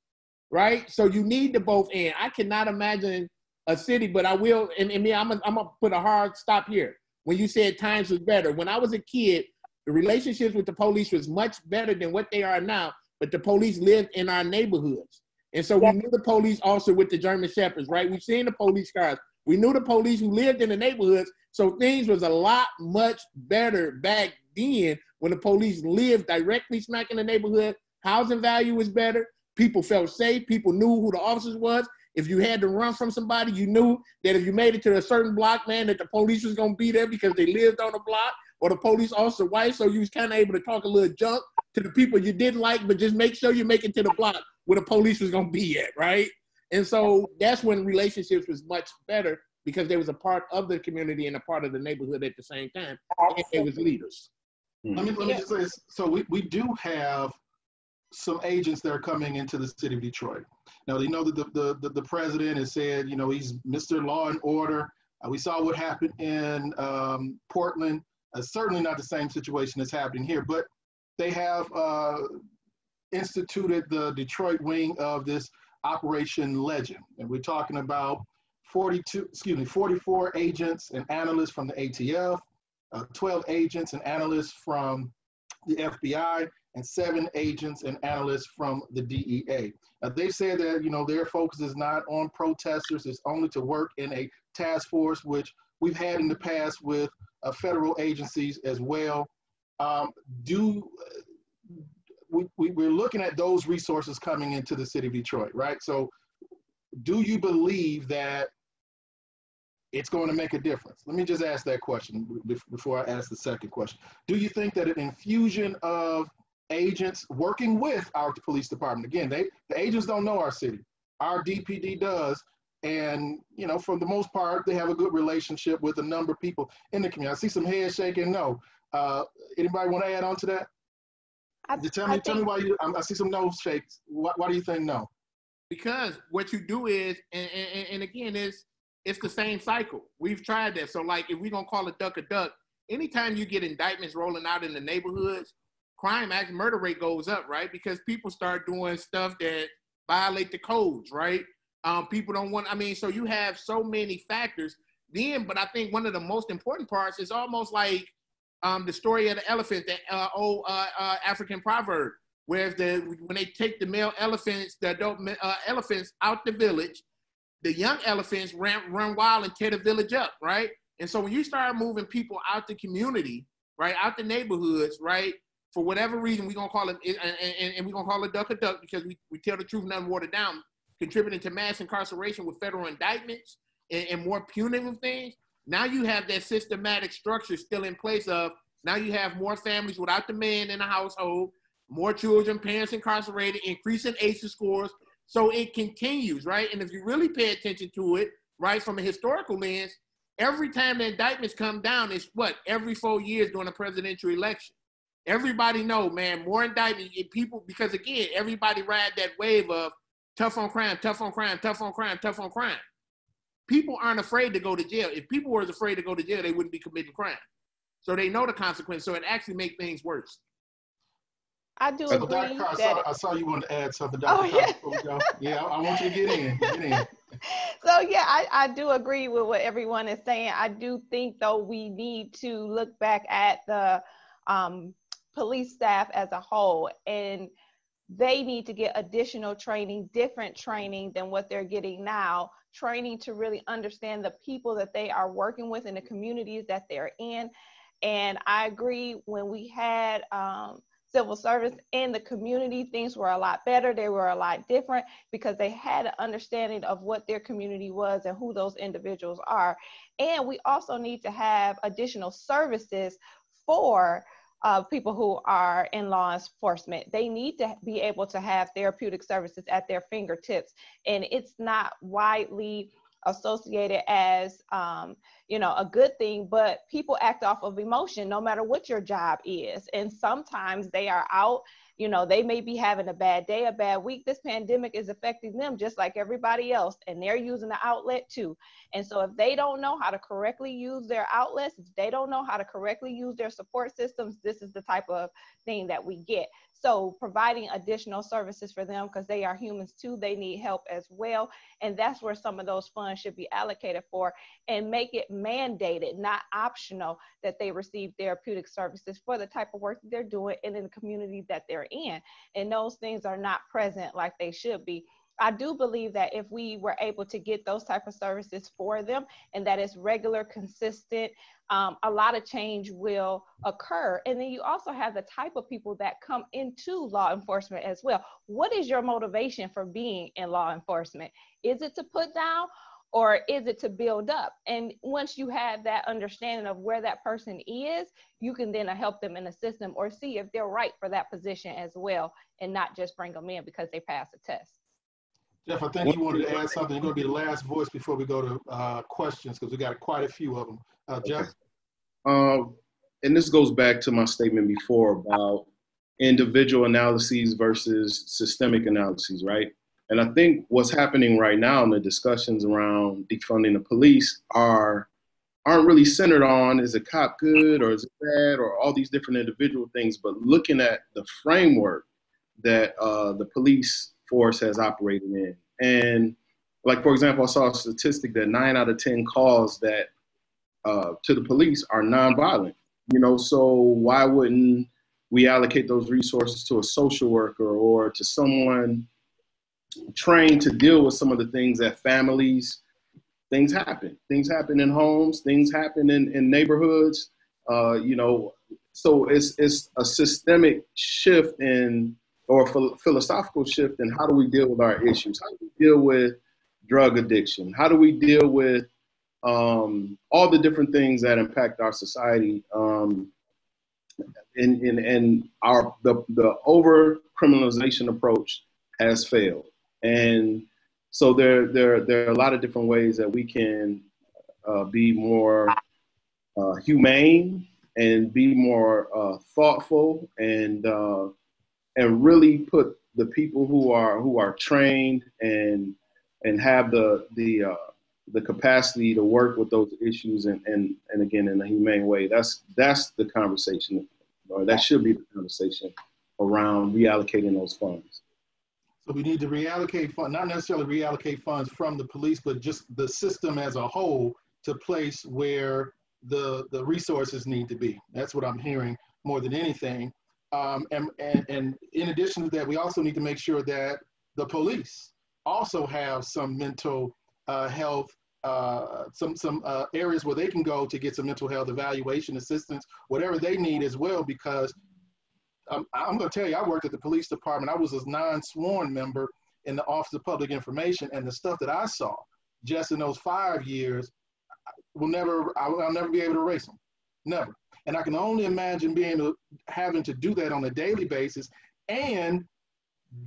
right? So you need the both end. I cannot imagine a city, but I will, and me, I'm gonna put a hard stop here. When you said times was better, when I was a kid, the relationships with the police was much better than what they are now, but the police lived in our neighborhoods. And so we knew the police also with the German Shepherds, right? We've seen the police cars. We knew the police who lived in the neighborhoods. So things was a lot much better back then when the police lived directly smack in the neighborhood. Housing value was better. People felt safe. People knew who the officers was. If you had to run from somebody, you knew that if you made it to a certain block, man, that the police was going to be there because they lived on the block or the police officer white. So you was kind of able to talk a little junk to the people you didn't like, but just make sure you make it to the block where the police was going to be at, right? And so that's when relationships was much better because they was a part of the community and a part of the neighborhood at the same time. And they was leaders. Let me just say this. So we do have some agents that are coming into the city of Detroit. Now, they know that the president has said, you know, he's Mr. Law and Order. We saw what happened in Portland. Certainly not the same situation that's happening here, but they have instituted the Detroit wing of this Operation Legend. And we're talking about 44 agents and analysts from the ATF, 12 agents and analysts from the FBI, and 7 agents and analysts from the DEA. They said that, you know, their focus is not on protesters, it's only to work in a task force, which we've had in the past with federal agencies as well. We're looking at those resources coming into the city of Detroit, right? So do you believe that it's going to make a difference? Let me just ask that question before I ask the second question. Do you think that an infusion of agents working with our police department, again, the agents don't know our city, our DPD does, and you know, for the most part, they have a good relationship with a number of people in the community. I see some head shaking. No, anybody want to add on to that? Tell me why you. I see some nose shakes. Why do you think no? Because what you do is, and again, it's the same cycle. We've tried that. So like, if we're gonna call a duck, anytime you get indictments rolling out in the neighborhoods, murder rate goes up, right? Because people start doing stuff that violate the codes, right? People don't want, so you have so many factors then, but I think one of the most important parts is almost like the story of the elephant, that old African proverb, where when they take the male elephants, the adult elephants out the village, the young elephants run wild and tear the village up, right? And so when you start moving people out the community, right, out the neighborhoods, right, for whatever reason, we're going to call it, and we're going to call it duck because we tell the truth, nothing watered down, contributing to mass incarceration with federal indictments and more punitive things. Now you have that systematic structure still in place of, now you have more families without the man in the household, more children, parents incarcerated, increasing ACEs scores. So it continues, right? And if you really pay attention to it, right, from a historical lens, every time the indictments come down, it's what? Every 4 years during a presidential election. Everybody know, man, more indictment people, because again, everybody ride that wave of tough on crime, tough on crime, tough on crime, tough on crime. People aren't afraid to go to jail. If people were afraid to go to jail, they wouldn't be committing crime. So they know the consequence. So it actually makes things worse. I do agree. Dr. Carr, I saw you wanted to add something, Dr. Carr, before we go. Yeah, I want you to get in. So yeah, I do agree with what everyone is saying. I do think though we need to look back at the police staff as a whole, and they need to get additional training, different training than what they're getting now, training to really understand the people that they are working with in the communities that they're in. And I agree, when we had civil service in the community, things were a lot better. They were a lot different because they had an understanding of what their community was and who those individuals are. And we also need to have additional services for people who are in law enforcement. They need to be able to have therapeutic services at their fingertips. And it's not widely associated as, a good thing, but people act off of emotion no matter what your job is. And sometimes they are out, they may be having a bad day, a bad week. This pandemic is affecting them just like everybody else, and they're using the outlet too. And so if they don't know how to correctly use their outlets, if they don't know how to correctly use their support systems, this is the type of thing that we get. So providing additional services for them, because they are humans too, they need help as well. And that's where some of those funds should be allocated for, and make it mandated, not optional, that they receive therapeutic services for the type of work that they're doing and in the community that they're in. And those things are not present like they should be. I do believe that if we were able to get those type of services for them, and that is regular, consistent, a lot of change will occur. And then you also have the type of people that come into law enforcement as well. What is your motivation for being in law enforcement? Is it to put down, or is it to build up? And once you have that understanding of where that person is, you can then help them in the system, or see if they're right for that position as well, and not just bring them in because they passed a test. Jeff, I think you wanted to add something. You're going to be the last voice before we go to questions, because we got quite a few of them. Jeff? And this goes back to my statement before about individual analyses versus systemic analyses, right? And I think what's happening right now in the discussions around defunding the police aren't really centered on, is a cop good or is it bad, or all these different individual things, but looking at the framework that the police force has operated in. And like, for example, I saw a statistic that 9 out of 10 calls that to the police are nonviolent, so why wouldn't we allocate those resources to a social worker or to someone trained to deal with some of the things that families, things happen in homes, things happen in neighborhoods, so it's a systemic shift or philosophical shift in how do we deal with our issues? How do we deal with drug addiction? How do we deal with all the different things that impact our society? And the over criminalization approach has failed. And so there are a lot of different ways that we can be more humane and be more thoughtful and really put the people who are trained and have the capacity to work with those issues and again in a humane way. That's the conversation, or that should be the conversation around reallocating those funds. So we need to reallocate funds, not necessarily reallocate funds from the police, but just the system as a whole to place where the resources need to be. That's what I'm hearing more than anything. And in addition to that, we also need to make sure that the police also have some mental health, some areas where they can go to get some mental health evaluation, assistance, whatever they need as well, because I'm going to tell you, I worked at the police department. I was a non-sworn member in the Office of Public Information, and the stuff that I saw just in those 5 years, I'll never be able to erase them, never. And I can only imagine having to do that on a daily basis and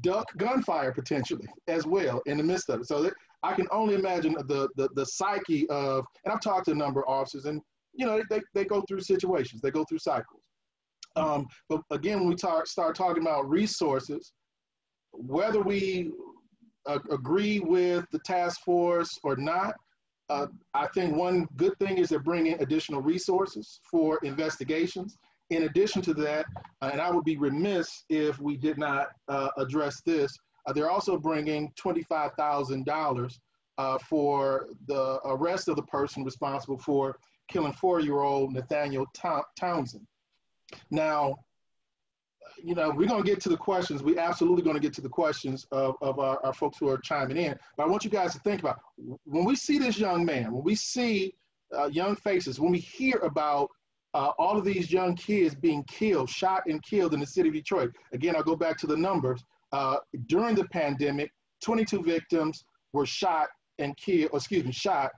duck gunfire potentially as well in the midst of it. So I can only imagine the psyche of, and I've talked to a number of officers, and they go through situations, they go through cycles. But again, when we start talking about resources, whether we agree with the task force or not, I think one good thing is they're bringing additional resources for investigations. In addition to that, and I would be remiss if we did not address this, they're also bringing $25,000 for the arrest of the person responsible for killing 4-year-old Nathaniel Townsend. Now, we're going to get to the questions. We absolutely going to get to the questions of our folks who are chiming in. But I want you guys to think about, when we see this young man, when we see young faces, when we hear about all of these young kids being killed, shot and killed in the city of Detroit. Again, I'll go back to the numbers. During the pandemic, 22 victims were shot and killed, shot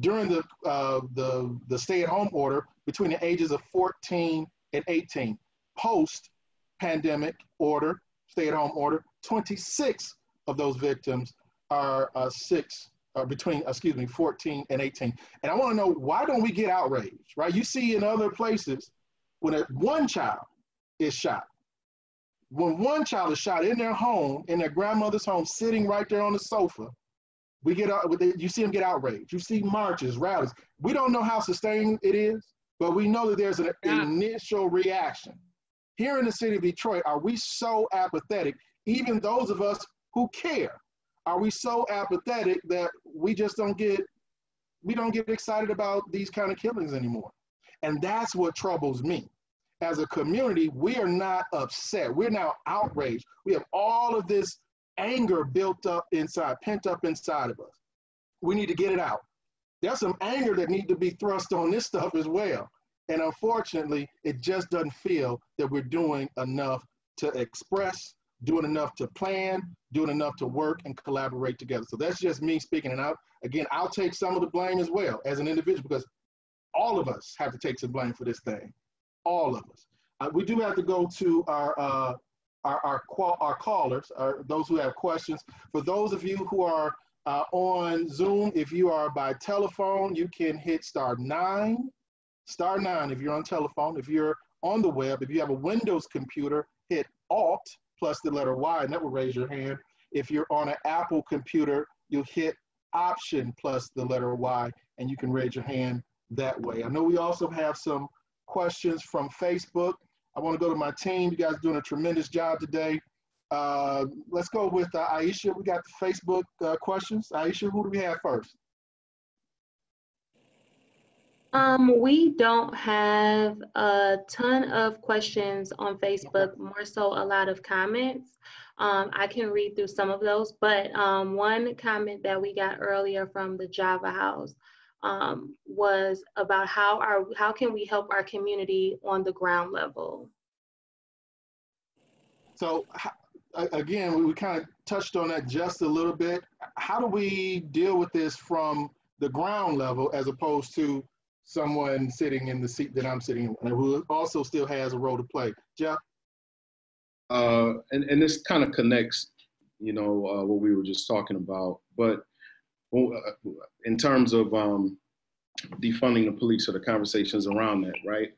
during the stay-at-home order between the ages of 14 and 18. Post-pandemic order, stay-at-home order, 26 of those victims are between 14 and 18. And I want to know, why don't we get outraged, right? You see in other places when one child is shot, when one child is shot in their home, in their grandmother's home, sitting right there on the sofa, you see them get outraged. You see marches, rallies. We don't know how sustained it is, but we know that there's an initial reaction. Here in the city of Detroit, are we so apathetic, even those of us who care? Are we so apathetic that we don't get excited about these kind of killings anymore? And that's what troubles me. As a community, we are not upset. We're now outraged. We have all of this anger built up inside, pent up inside of us. We need to get it out. There's some anger that needs to be thrust on this stuff as well. And unfortunately, it just doesn't feel that we're doing enough to express, doing enough to plan, doing enough to work and collaborate together. So that's just me speaking. And I'll take some of the blame as well as an individual, because all of us have to take some blame for this thing. All of us. We do have to go to our callers, those who have questions. For those of you who are on Zoom, if you are by telephone, you can hit *9 if you're on telephone. If you're on the web, if you have a Windows computer, hit Alt plus the letter Y, and that will raise your hand. If you're on an Apple computer, you hit Option plus the letter Y, and you can raise your hand that way. I know we also have some questions from Facebook. I want to go to my team. You guys are doing a tremendous job today. Let's go with Aisha. We got the Facebook questions. Aisha, who do we have first? We don't have a ton of questions on Facebook, more so a lot of comments. I can read through some of those, but one comment that we got earlier from the Java House was about how can we help our community on the ground level? So again, we kind of touched on that just a little bit. How do we deal with this from the ground level as opposed to someone sitting in the seat that I'm sitting in, who also still has a role to play? Jeff? And this kind of connects, what we were just talking about. But in terms of defunding the police, or the conversations around that, right?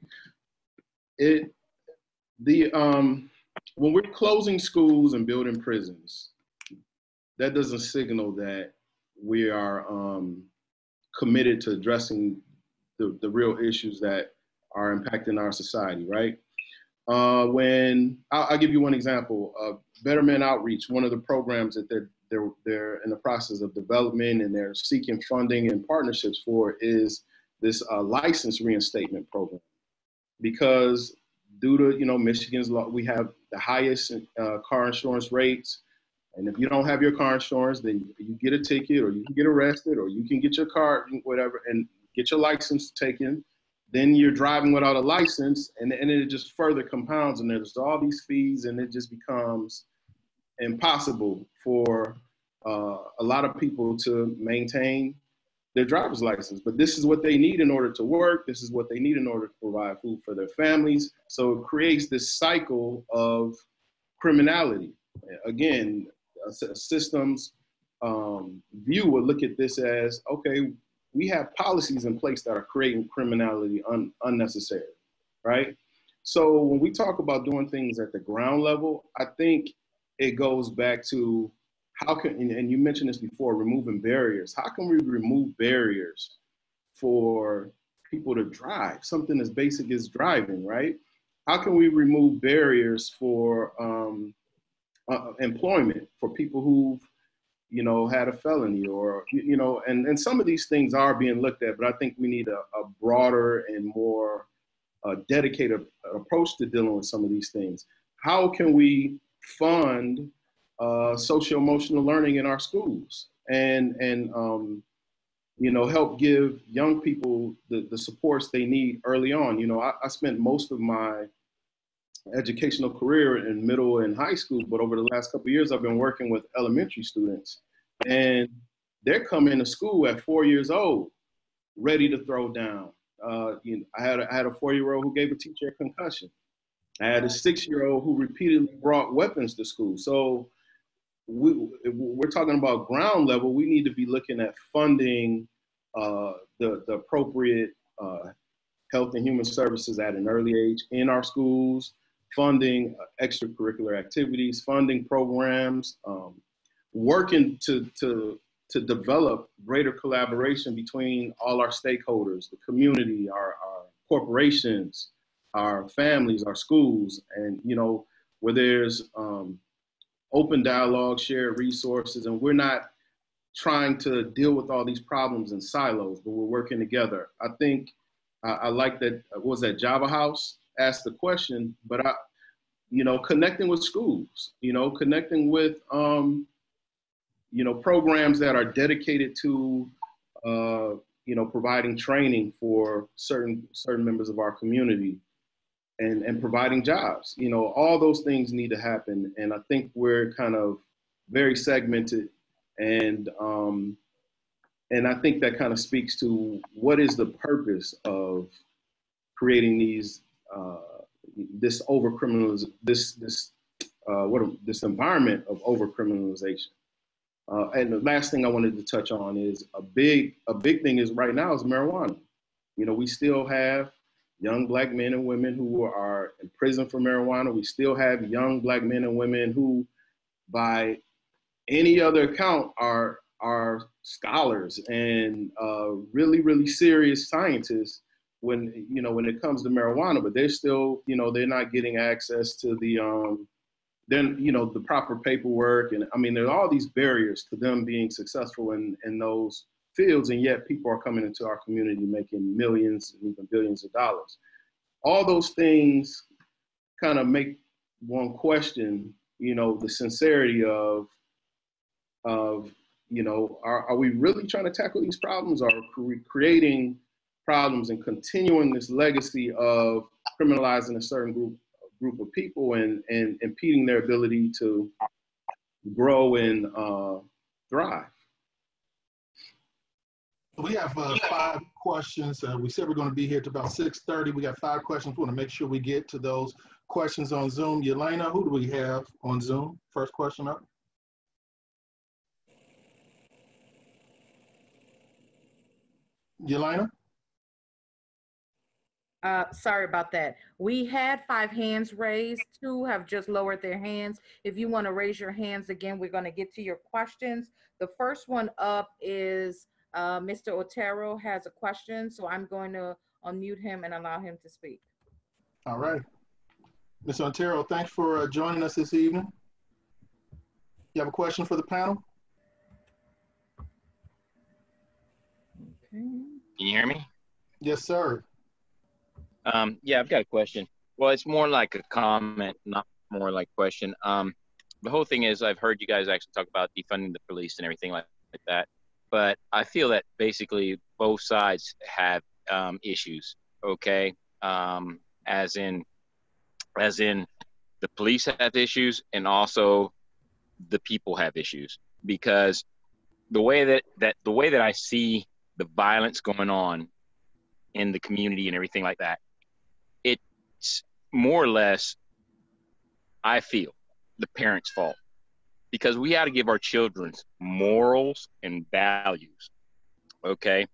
When we're closing schools and building prisons, that doesn't signal that we are committed to addressing the real issues that are impacting our society, right? When I'll give you one example of Better Men Outreach. One of the programs that they're in the process of development and they're seeking funding and partnerships for is this license reinstatement program, because due to Michigan's law, we have the highest car insurance rates, and if you don't have your car insurance, then you get a ticket, or you can get arrested, or you can get your car, whatever, and get your license taken. Then you're driving without a license, and it just further compounds, and there's all these fees, and it just becomes impossible for a lot of people to maintain their driver's license, but this is what they need in order to work. This is what they need in order to provide food for their families. So it creates this cycle of criminality. Again, a systems view would look at this as, okay, we have policies in place that are creating criminality unnecessary, right? So when we talk about doing things at the ground level, I think it goes back to how can, and you mentioned this before, removing barriers. How can we remove barriers for people to drive? Something as basic as driving, right? How can we remove barriers for employment for people who've, you know, had a felony or, you know, and some of these things are being looked at, but I think we need a broader and more dedicated approach to dealing with some of these things. How can we fund socio-emotional learning in our schools and you know, help give young people the supports they need early on? You know, I spent most of my educational career in middle and high school, but over the last couple of years, I've been working with elementary students, and they're coming to school at 4 years old, ready to throw down. You know, I had a 4-year-old who gave a teacher a concussion. I had a 6-year-old who repeatedly brought weapons to school. So we're talking about ground level. We need to be looking at funding the appropriate health and human services at an early age in our schools, funding extracurricular activities, funding programs, working to develop greater collaboration between all our stakeholders, the community, our corporations, our families, our schools, and, you know, where there's open dialogue, shared resources, and we're not trying to deal with all these problems in silos, but we're working together. I think I like that, was that Java House asked the question, but you know, connecting with schools, you know, connecting with, you know, programs that are dedicated to, you know, providing training for certain members of our community and providing jobs. You know, all those things need to happen. And I think we're kind of very segmented, and I think that kind of speaks to what is the purpose of creating these this this environment of overcriminalization. And the last thing I wanted to touch on is a big thing is right now is marijuana. You know, we still have young Black men and women who are in prison for marijuana. We still have young Black men and women who, by any other account, are scholars and really, really serious scientists when, you know, when it comes to marijuana, but they're still, you know, they're not getting access to the, then, you know, the proper paperwork. And I mean, there are all these barriers to them being successful in those fields, and yet people are coming into our community making millions and even billions of dollars. All those things kind of make one question, you know, the sincerity of you know, are we really trying to tackle these problems, or are we creating problems and continuing this legacy of criminalizing a certain group of people and impeding their ability to grow and thrive? We have 5 questions. We said we're going to be here to about 6:30. We got 5 questions. We want to make sure we get to those questions on Zoom. Yelena, who do we have on Zoom? First question up. Yelena? Sorry about that. We had 5 hands raised. 2 have just lowered their hands. If you want to raise your hands again, we're going to get to your questions. The first one up is Mr. Otero has a question, so I'm going to unmute him and allow him to speak. All right. Mr. Otero, thanks for joining us this evening. You have a question for the panel? Okay. Can you hear me? Yes, sir. Yeah, I've got a question. Well, it's more like a comment, not more like a question. The whole thing is, I've heard you guys actually talk about defunding the police and everything like that, but I feel that basically both sides have issues. Okay, as in the police have issues, and also the people have issues, because the way that I see the violence going on in the community and everything like that, it's more or less, I feel, the parents' fault, because we got to give our children morals and values, okay?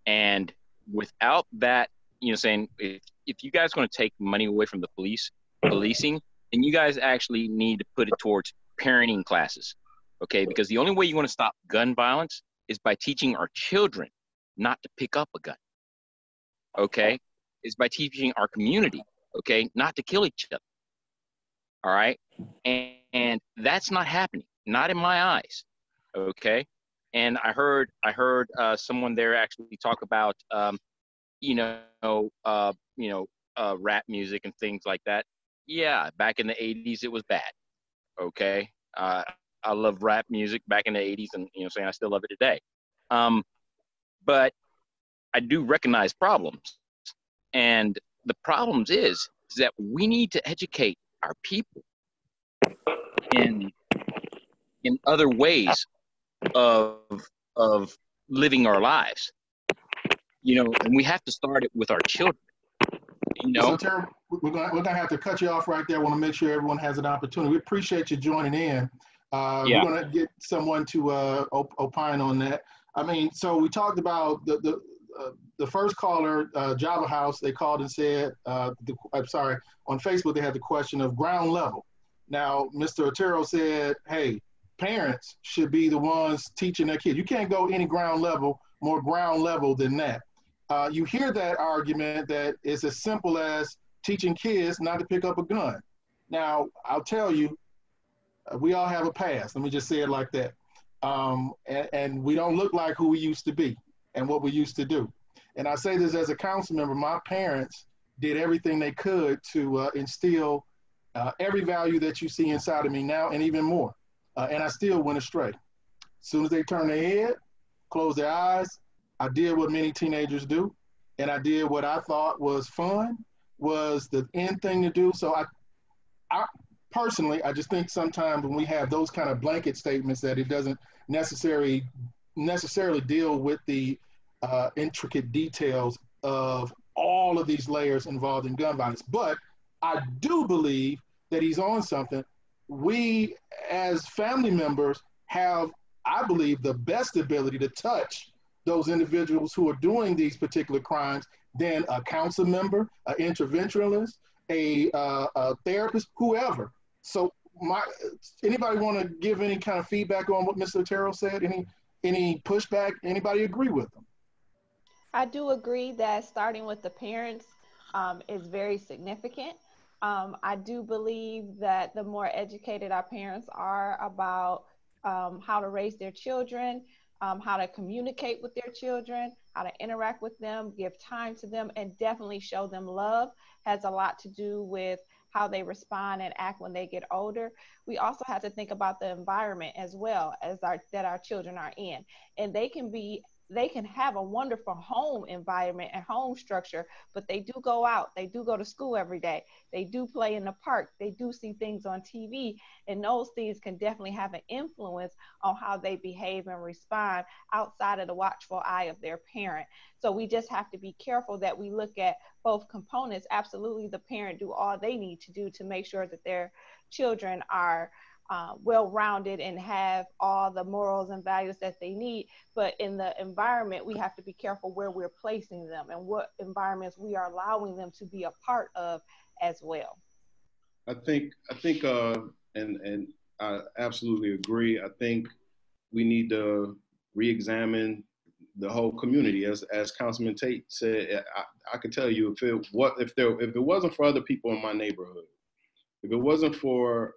And without that, saying, if you guys are going to take money away from the policing, then you guys actually need to put it towards parenting classes, okay? Because the only way you want to stop gun violence is by teaching our children not to pick up a gun, okay? Is by teaching our community, okay, not to kill each other, all right? And that's not happening, not in my eyes, okay? And I heard someone there actually talk about, rap music and things like that. Yeah, back in the 80s, it was bad, okay? I love rap music back in the 80s, and, saying I still love it today. But I do recognize problems. And the problems is that we need to educate our people in other ways of living our lives, and we have to start it with our children. So Terry, we're gonna have to cut you off right there. I want to make sure everyone has an opportunity. We appreciate you joining in. We're gonna get someone to opine on that. I mean, so we talked about the first caller, Java House. They called and said, I'm sorry, on Facebook they had the question of ground level. Now, Mr. Otero said, hey, parents should be the ones teaching their kids. You can't go any more ground level than that. You hear that argument that it's as simple as teaching kids not to pick up a gun. Now, I'll tell you, we all have a past. Let me just say it like that. And we don't look like who we used to be and what we used to do. And I say this as a council member, my parents did everything they could to instill every value that you see inside of me now and even more. And I still went astray. As soon as they turned their head, closed their eyes, I did what many teenagers do. And I did what I thought was fun, was the end thing to do. So I personally, I just think sometimes when we have those kind of blanket statements that it doesn't necessarily deal with the intricate details of all of these layers involved in gun violence. But I do believe that he's on something. We, as family members, have, I believe, the best ability to touch those individuals who are doing these particular crimes than a council member, an interventionist, a therapist, whoever. So anybody want to give any kind of feedback on what Mr. Otero said? Any pushback? Anybody agree with him? I do agree that starting with the parents is very significant. I do believe that the more educated our parents are about how to raise their children, how to communicate with their children, how to interact with them, give time to them, and definitely show them love, has a lot to do with how they respond and act when they get older. We also have to think about the environment as well as that our children are in. And they can have a wonderful home environment and home structure, but they do go out, they do go to school every day, they do play in the park, they do see things on TV, and those things can definitely have an influence on how they behave and respond outside of the watchful eye of their parent. So we just have to be careful that we look at both components. Absolutely, the parent do all they need to do to make sure that their children are well-rounded and have all the morals and values that they need. But in the environment, we have to be careful where we're placing them and what environments we are allowing them to be a part of as well. I think, and I absolutely agree. I think we need to re-examine the whole community. As Councilman Tate said, I can tell you, if it wasn't for other people in my neighborhood, if it wasn't for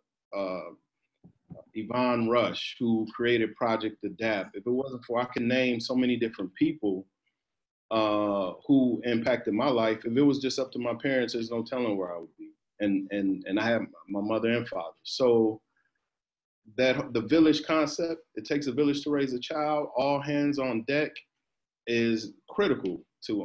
Yvonne Rush, who created Project Adapt, if it wasn't for, I can name so many different people who impacted my life. If it was just up to my parents, there's no telling where I would be. And I have my mother and father. So that the village concept, it takes a village to raise a child, all hands on deck, is critical to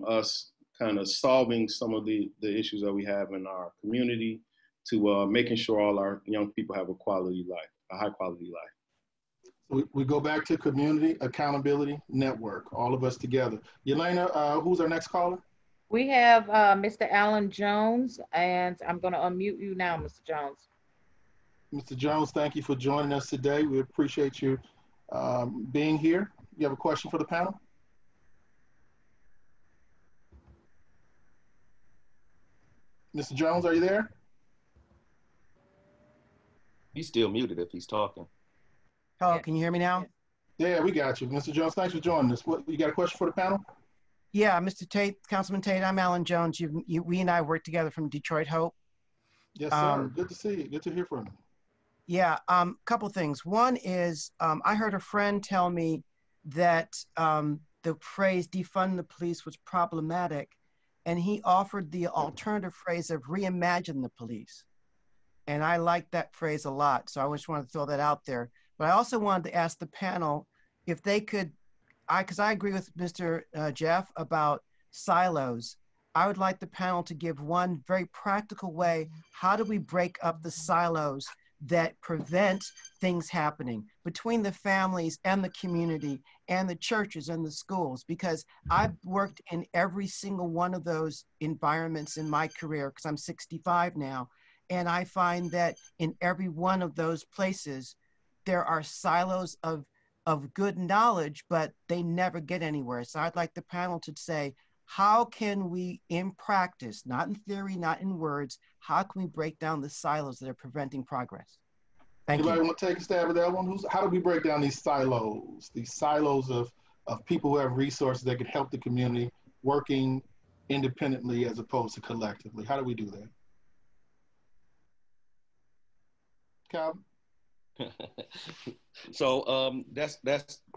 us kind of solving some of the issues that we have in our community, to making sure all our young people have a quality life, a high quality life. So we go back to Community Accountability Network, all of us together. Yelena, who's our next caller? We have Mr. Alan Jones, and I'm going to unmute you now, Mr. Jones. Mr. Jones, thank you for joining us today. We appreciate you being here. You have a question for the panel? Mr. Jones, are you there? He's still muted if he's talking. Hello, can you hear me now? Yeah, we got you. Mr. Jones, thanks for joining us. What, you got a question for the panel? Yeah, Mr. Tate, Councilman Tate, I'm Alan Jones. We and I work together from Detroit Hope. Yes, sir. Good to see you. Good to hear from you. Yeah, couple things. One is I heard a friend tell me that the phrase defund the police was problematic, and he offered the alternative phrase of reimagine the police. And I like that phrase a lot, so I just wanted to throw that out there. But I also wanted to ask the panel if they could, because I agree with Mr. Jeff about silos. I would like the panel to give one very practical way. How do we break up the silos that prevent things happening between the families and the community and the churches and the schools? Because I've worked in every single one of those environments in my career, because I'm 65 now. And I find that in every one of those places, there are silos of good knowledge, but they never get anywhere. So I'd like the panel to say, how can we, in practice, not in theory, not in words, how can we break down the silos that are preventing progress? Thank you. Anybody want to take a stab at that one? How do we break down these silos of people who have resources that can help the community working independently as opposed to collectively? How do we do that? Calvin? So that's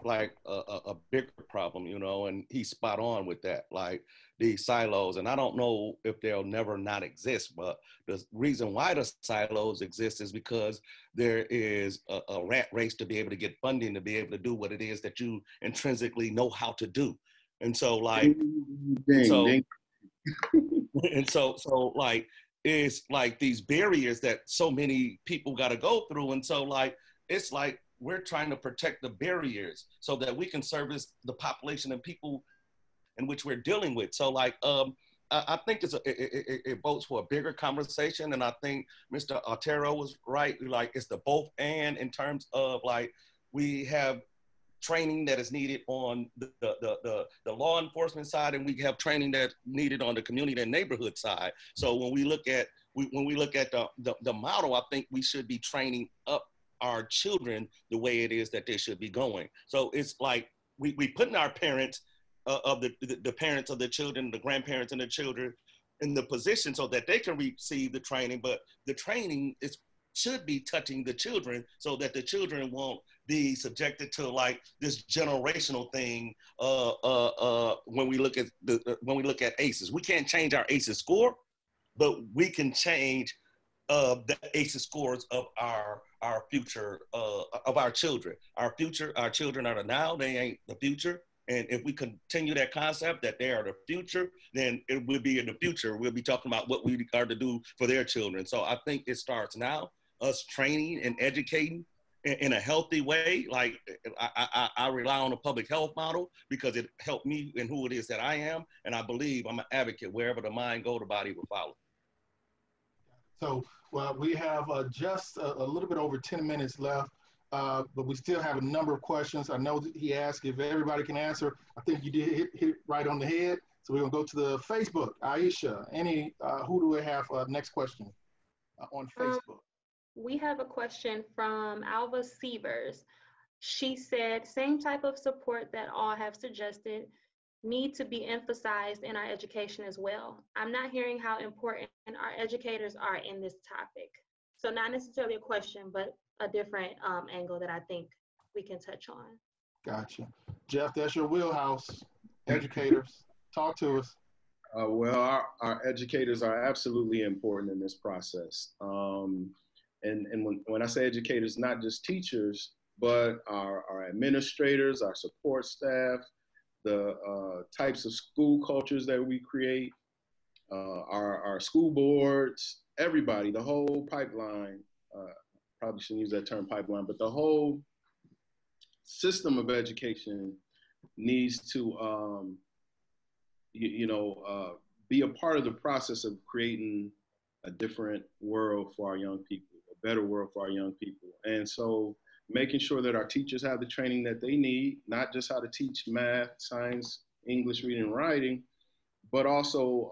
like a bigger problem, you know, and he's spot on with that, like these silos. And I don't know if they'll never not exist, but the reason why the silos exist is because there is a rat race to be able to get funding, to be able to do what it is that you intrinsically know how to do. And so like, so like, it's like these barriers that so many people got to go through. And so like, it's like we're trying to protect the barriers so that we can service the population and people in which we're dealing with. So like, I think it votes for a bigger conversation. And I think Mr. Otero was right. Like it's the both and in terms of like, we have training that is needed on the law enforcement side, and we have training that's needed on the community and neighborhood side. So when we look at the model, I think we should be training up our children the way it is that they should be going. So it's like we putting our parents of the parents of the children, the grandparents and the children in the position so that they can receive the training, but the training should be touching the children so that the children won't be subjected to like this generational thing. When we look at ACEs, we can't change our ACEs score, but we can change the ACEs scores of our future, of our children. Our children are the now, they ain't the future. And if we continue that concept that they are the future, then it will be in the future. We'll be talking about what we are to do for their children. So I think it starts now, us training and educating in a healthy way. Like I rely on the public health model because it helped me in who it is that I am. And I believe I'm an advocate. Wherever the mind go, the body will follow. So we have just a little bit over 10 minutes left, but we still have a number of questions. I know that he asked if everybody can answer. I think you did hit it right on the head. So we're gonna go to the Facebook. Aisha, who do we have next question on Facebook? We have a question from Alva Sievers. She said, same type of support that all have suggested need to be emphasized in our education as well. I'm not hearing how important our educators are in this topic. So not necessarily a question, but a different angle that I think we can touch on. Gotcha. Jeff, that's your wheelhouse. Educators, talk to us. Well, our educators are absolutely important in this process. And when I say educators, not just teachers, but our administrators, our support staff, the types of school cultures that we create, our school boards, everybody, the whole pipeline, probably shouldn't use that term pipeline, but the whole system of education needs to, be a part of the process of creating a different world for our young people, a better world for our young people. And so making sure that our teachers have the training that they need, not just how to teach math, science, English, reading, and writing, but also,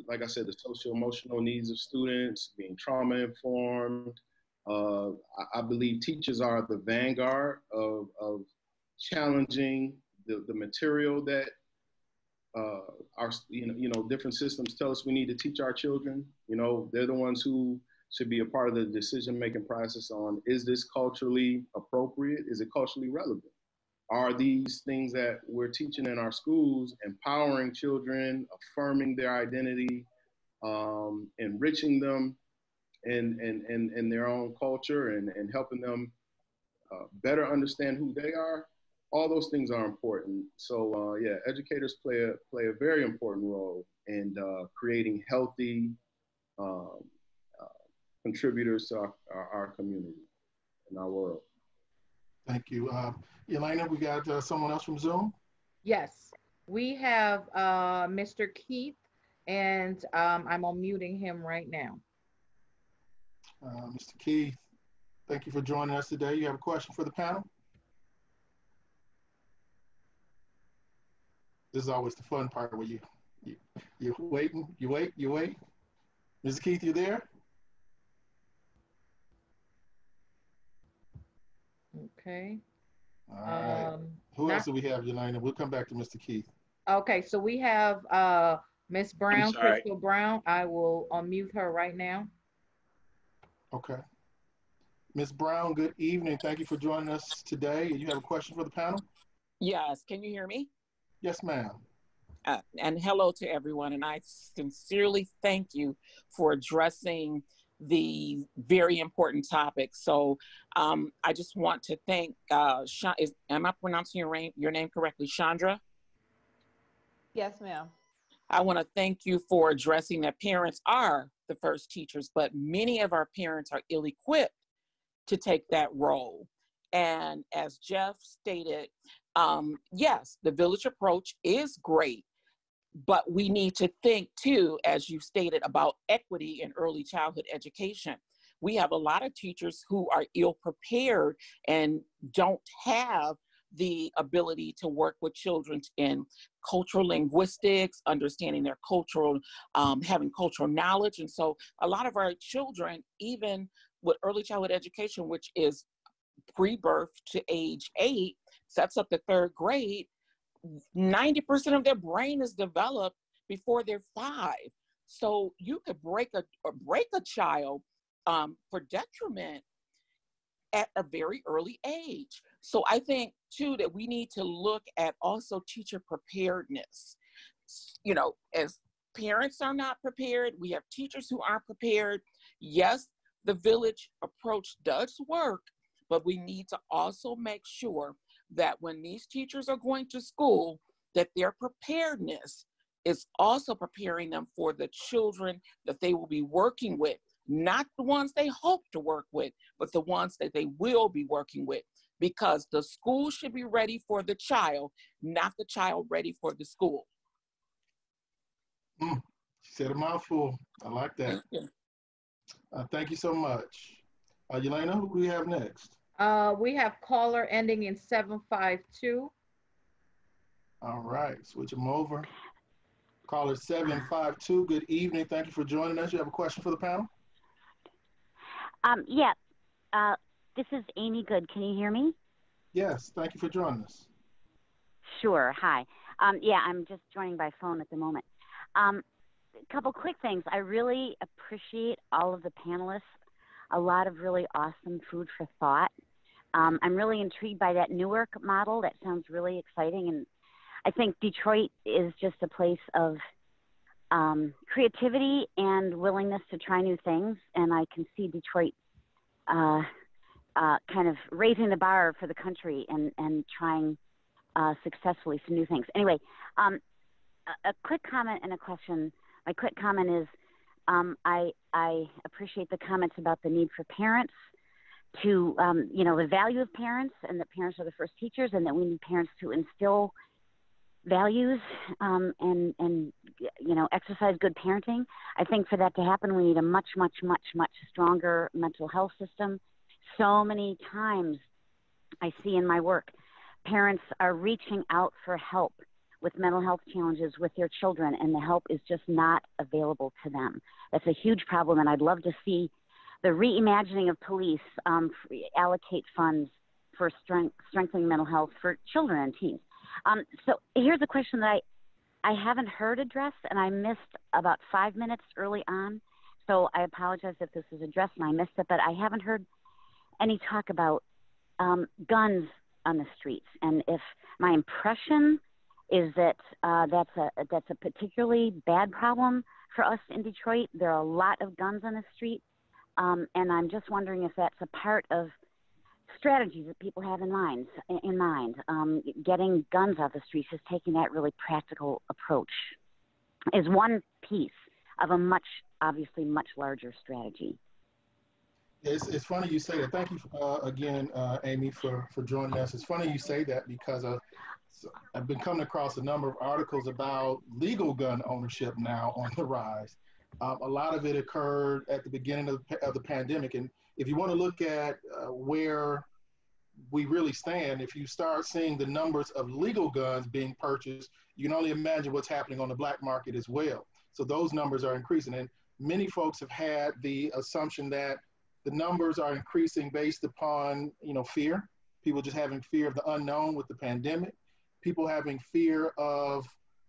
like I said, the social emotional needs of students, being trauma informed. I believe teachers are the vanguard of challenging the material that our different systems tell us we need to teach our children. They're the ones who should be a part of the decision-making process on, is this culturally appropriate? Is it culturally relevant? Are these things that we're teaching in our schools empowering children, affirming their identity, enriching them in their own culture, and helping them better understand who they are? All those things are important. So yeah, educators play a very important role in creating healthy contributors to our community and our world. Thank you. Elena, we got someone else from Zoom? Yes, we have Mr. Keith, and I'm unmuting him right now. Mr. Keith, thank you for joining us today. You have a question for the panel? This is always the fun part where you're waiting, you wait. Mr. Keith, you there? Okay. All right. Who else do we have, Yelena? We'll come back to Mr. Keith. Okay, so we have Miss Brown, Crystal Brown. I will unmute her right now. Okay. Ms. Brown, good evening. Thank you for joining us today. You have a question for the panel? Yes, can you hear me? Yes, ma'am. And hello to everyone. And I sincerely thank you for addressing the very important topic. So I just want to thank, am I pronouncing your name correctly, Chandra? Yes, ma'am. I want to thank you for addressing that parents are the first teachers, but many of our parents are ill-equipped to take that role. And as Jeff stated, yes, the village approach is great, but we need to think too, as you stated, about equity in early childhood education. We have a lot of teachers who are ill-prepared and don't have the ability to work with children in cultural linguistics, understanding their cultural, having cultural knowledge. And so a lot of our children, even with early childhood education, which is pre-birth to age 8, sets up the 3rd grade, 90% of their brain is developed before they're 5. So you could break a child for detriment at a very early age. So I think too that we need to look at also teacher preparedness. As parents are not prepared, we have teachers who aren't prepared. Yes, the village approach does work, but we need to also make sure that when these teachers are going to school, that their preparedness is also preparing them for the children that they will be working with, not the ones they hope to work with, but the ones that they will be working with, because the school should be ready for the child, not the child ready for the school. She said a mouthful. I like that. Thank you so much. Yelena, who do we have next? We have caller ending in 752. All right, switch them over. Caller 752, good evening. Thank you for joining us. You have a question for the panel? Yeah, this is Amy Good. Can you hear me? Yes, thank you for joining us. Sure, hi. Yeah, I'm just joining by phone at the moment. A couple quick things. I really appreciate all of the panelists. A lot of really awesome food for thought. I'm really intrigued by that Newark model. That sounds really exciting. And I think Detroit is just a place of creativity and willingness to try new things. And I can see Detroit kind of raising the bar for the country and trying successfully some new things. Anyway, a quick comment and a question. My quick comment is I appreciate the comments about the need for parents you know, the value of parents, and that parents are the first teachers, and that we need parents to instill values and you know, exercise good parenting. I think for that to happen, we need a much stronger mental health system. So many times I see in my work, parents are reaching out for help with mental health challenges with their children, and the help is just not available to them. That's a huge problem, and I'd love to see the reimagining of police allocate funds for strengthening mental health for children and teens. So here's a question that I haven't heard addressed, and I missed about 5 minutes early on. So I apologize if this is addressed and I missed it, but I haven't heard any talk about guns on the streets. And if my impression is that that's a particularly bad problem for us in Detroit. There are a lot of guns on the street, and I'm just wondering if that's a part of strategies that people have in mind. Getting guns off the streets, is taking that really practical approach, is one piece of a obviously much larger strategy. It's funny you say that. Thank you again, Amy, for joining us. It's funny you say that because I've been coming across a number of articles about legal gun ownership now on the rise. A lot of it occurred at the beginning of the pandemic. And if you want to look at where we really stand, if you start seeing the numbers of legal guns being purchased, you can only imagine what's happening on the black market as well. So those numbers are increasing. And many folks have had the assumption that the numbers are increasing based upon, fear. People just having fear of the unknown with the pandemic. People having fear of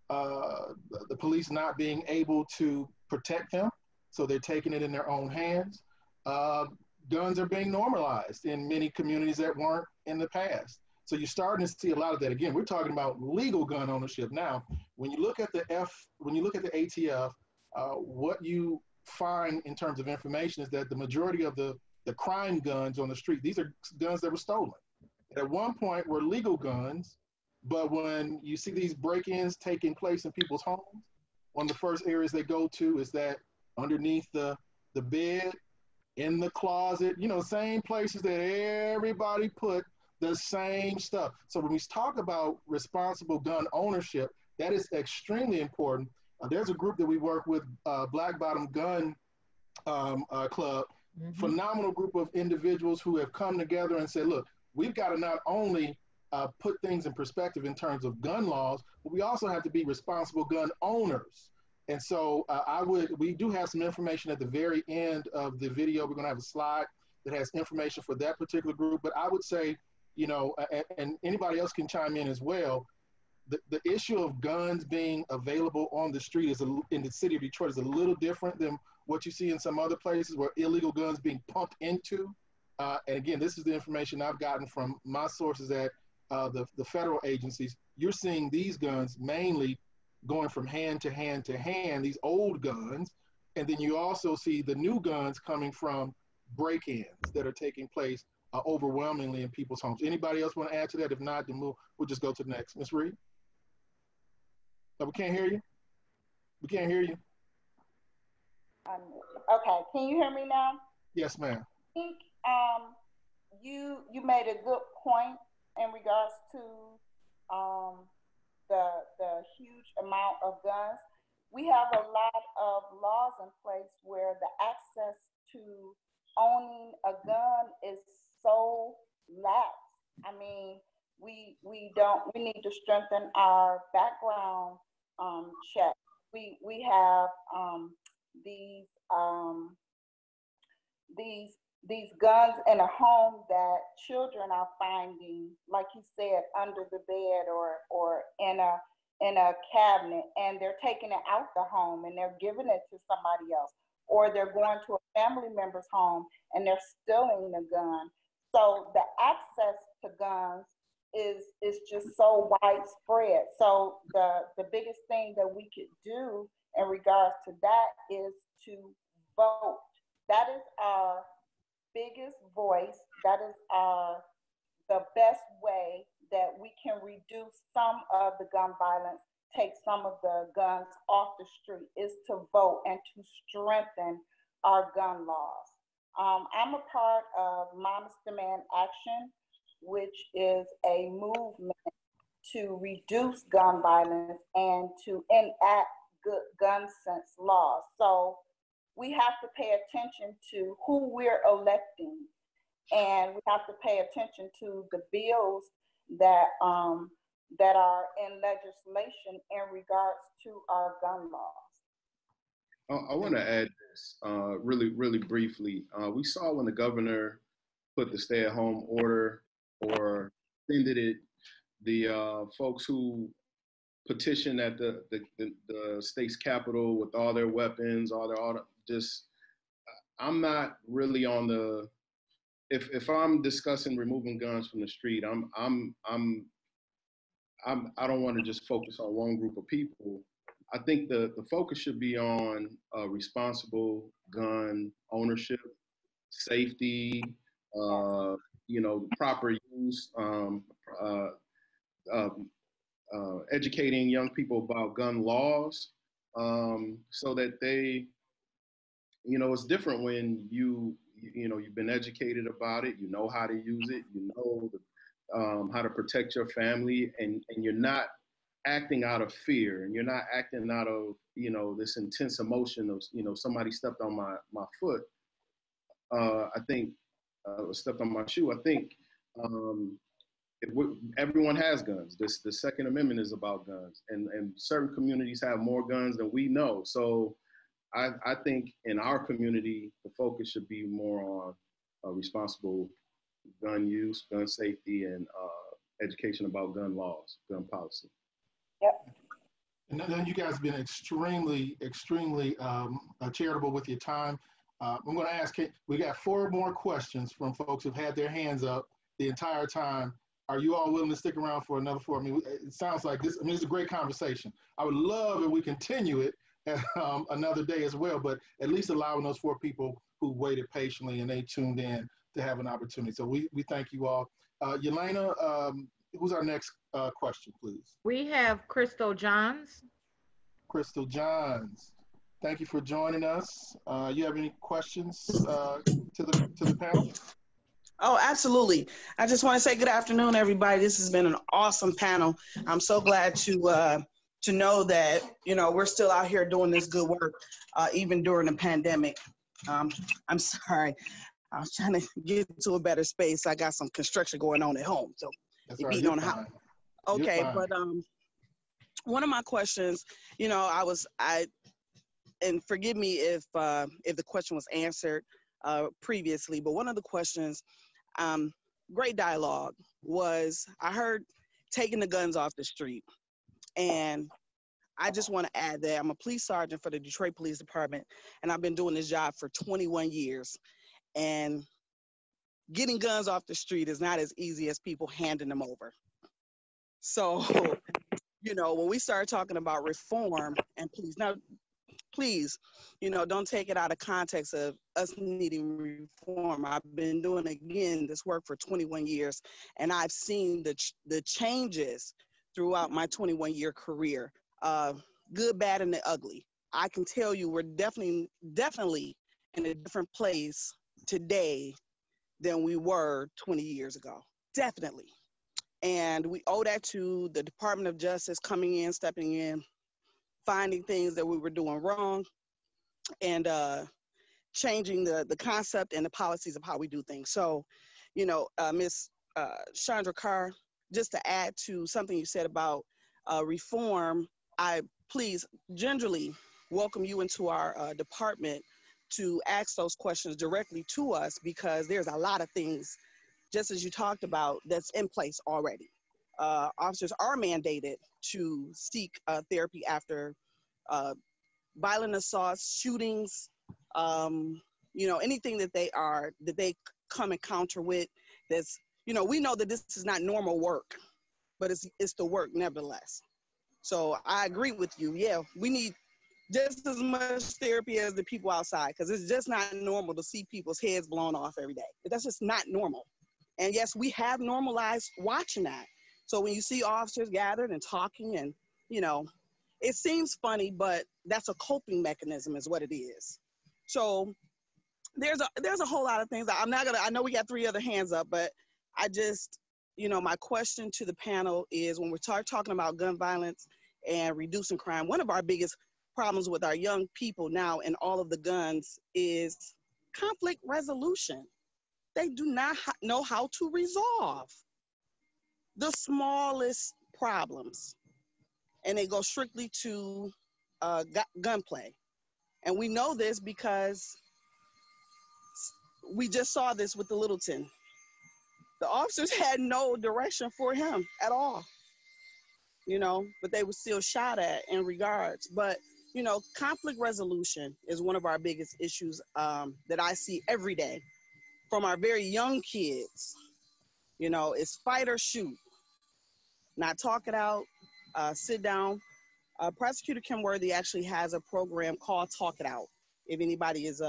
the police not being able to protect them, so they're taking it in their own hands. Guns are being normalized in many communities that weren't in the past. So you're starting to see a lot of that. Again, we're talking about legal gun ownership now. When you look at the ATF, what you find in terms of information is that the majority of the crime guns on the street, these are guns that were stolen. At one point were legal guns, but when you see these break-ins taking place in people's homes, one of the first areas they go to is that underneath the bed, in the closet, same places that everybody put the same stuff. So when we talk about responsible gun ownership, that is extremely important. There's a group that we work with, Black Bottom Gun Club, phenomenal group of individuals who have come together and said, look, we've got to not only put things in perspective in terms of gun laws, but we also have to be responsible gun owners. And so we do have some information at the very end of the video. We're going to have a slide that has information for that particular group. But I would say, and anybody else can chime in as well, the issue of guns being available on the street in the city of Detroit is a little different than what you see in some other places where illegal guns being pumped into. And again, this is the information I've gotten from my sources at the federal agencies. You're seeing these guns mainly going from hand to hand to hand, these old guns. And then you also see the new guns coming from break-ins that are taking place overwhelmingly in people's homes. Anybody else want to add to that? If not, then we'll just go to the next. Ms. Reed? No, we can't hear you. We can't hear you. Okay, can you hear me now? Yes, ma'am. I think you made a good point in regards to the huge amount of guns. We have a lot of laws in place where the access to owning a gun is so lax. I mean, we need to strengthen our background check. We have these guns in a home that children are finding, like you said, under the bed or in a cabinet, and they're taking it out the home and they're giving it to somebody else, or they're going to a family member's home and they're stealing the gun. So the access to guns is just so widespread. So the biggest thing that we could do in regards to that is to vote. That is our biggest voice. That is the best way that we can reduce some of the gun violence, take some of the guns off the street, is to vote and to strengthen our gun laws. I'm a part of Moms Demand Action, which is a movement to reduce gun violence and to enact good gun sense laws. So we have to pay attention to who we're electing, and we have to pay attention to the bills that that are in legislation in regards to our gun laws. I want to add this really briefly. We saw when the governor put the stay-at-home order or extended it, the folks who petitioned at the state's capitol with all their weapons, just, I'm not really on the, if I'm discussing removing guns from the street, I don't want to just focus on one group of people. I think the focus should be on responsible gun ownership, safety, proper use, educating young people about gun laws, so that they, it's different when you've been educated about it, you know how to use it, you know how to protect your family, and you're not acting out of fear, and you're not acting out of, this intense emotion of, somebody stepped on my foot. I think, stepped on my shoe. I think everyone has guns. The Second Amendment is about guns, and certain communities have more guns than we know. So I think in our community, the focus should be more on responsible gun use, gun safety, and education about gun laws, gun policy. Yep. And then you guys have been extremely charitable with your time. I'm going to ask, we got 4 more questions from folks who've had their hands up the entire time. Are you all willing to stick around for another 4? I mean, it sounds like this, it's a great conversation. I would love if we continue it another day as well, but at least allowing those 4 people who waited patiently and they tuned in to have an opportunity. So we thank you all. Yelena, who's our next question, please? We have Crystal Johns. Crystal Johns, thank you for joining us. You have any questions to the panel? Oh, absolutely. I just want to say good afternoon, everybody. This has been an awesome panel. I'm so glad to know that, we're still out here doing this good work, even during the pandemic. I'm sorry. I was trying to get to a better space. I got some construction going on at home, so That's right. beating on the house. Okay, but one of my questions, and forgive me if the question was answered previously, but one of the questions, great dialogue, was I heard taking the guns off the street. And I just want to add that I'm a police sergeant for the Detroit Police Department, and I've been doing this job for 21 years. And getting guns off the street is not as easy as people handing them over. So, when we start talking about reform and please, don't take it out of context of us needing reform. I've been doing, this work for 21 years, and I've seen the changes throughout my 21-year career, good, bad, and the ugly. I can tell you we're definitely in a different place today than we were 20 years ago, definitely. And we owe that to the Department of Justice coming in, stepping in, finding things that we were doing wrong, and changing the concept and the policies of how we do things. So, Ms. Chandra Carr, just to add to something you said about reform, I please gingerly welcome you into our department to ask those questions directly to us, because there's a lot of things, just as you talked about, that's in place already. Officers are mandated to seek therapy after violent assaults, shootings, anything that they come encounter with. That's, we know that this is not normal work, but it's the work nevertheless. So I agree with you. Yeah, we need just as much therapy as the people outside, because it's just not normal to see people's heads blown off every day. That's just not normal. And yes, we have normalized watching that. So when you see officers gathered and talking, and, it seems funny, but that's a coping mechanism is what it is. So there's a whole lot of things. I know we got 3 other hands up, but I just, my question to the panel is, when we start talking about gun violence and reducing crime, one of our biggest problems with our young people now and all of the guns is conflict resolution. They do not know how to resolve the smallest problems, and they go strictly to gunplay. And we know this because we just saw this with the Littleton. The officers had no direction for him at all, but they were still shot at in regards. But, conflict resolution is one of our biggest issues that I see every day from our very young kids. It's fight or shoot, not talk it out, sit down. Prosecutor Kim Worthy actually has a program called Talk It Out, if anybody is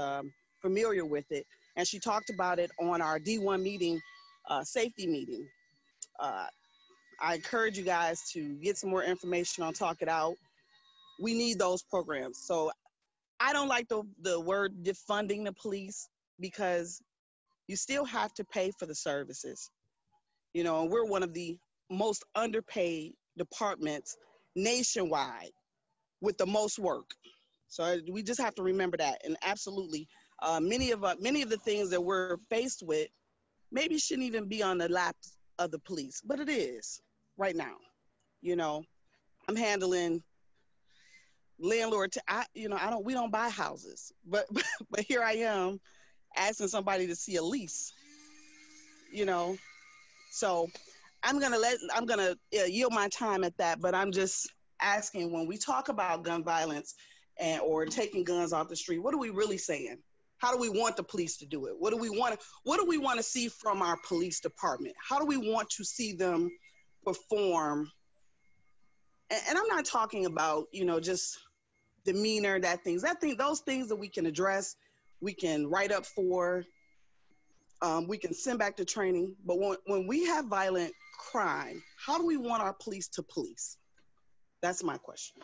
familiar with it. And she talked about it on our D1 meeting, safety meeting. I encourage you guys to get some more information on Talk It Out. We need those programs. So I don't like the word defunding the police, because you still have to pay for the services. And we're one of the most underpaid departments nationwide with the most work. So we just have to remember that. And absolutely, many of the things that we're faced with maybe shouldn't even be on the laps of the police, but it is right now. I'm handling landlord. We don't buy houses, but here I am asking somebody to see a lease. So I'm gonna yield my time at that. But I'm just asking, when we talk about gun violence or taking guns off the street, what are we really saying? How do we want the police to do it? What do we want to see from our police department? How do we want to see them perform? And I'm not talking about, just demeanor, those things that we can address, we can write up for, we can send back to training. But when we have violent crime, how do we want our police to police? That's my question.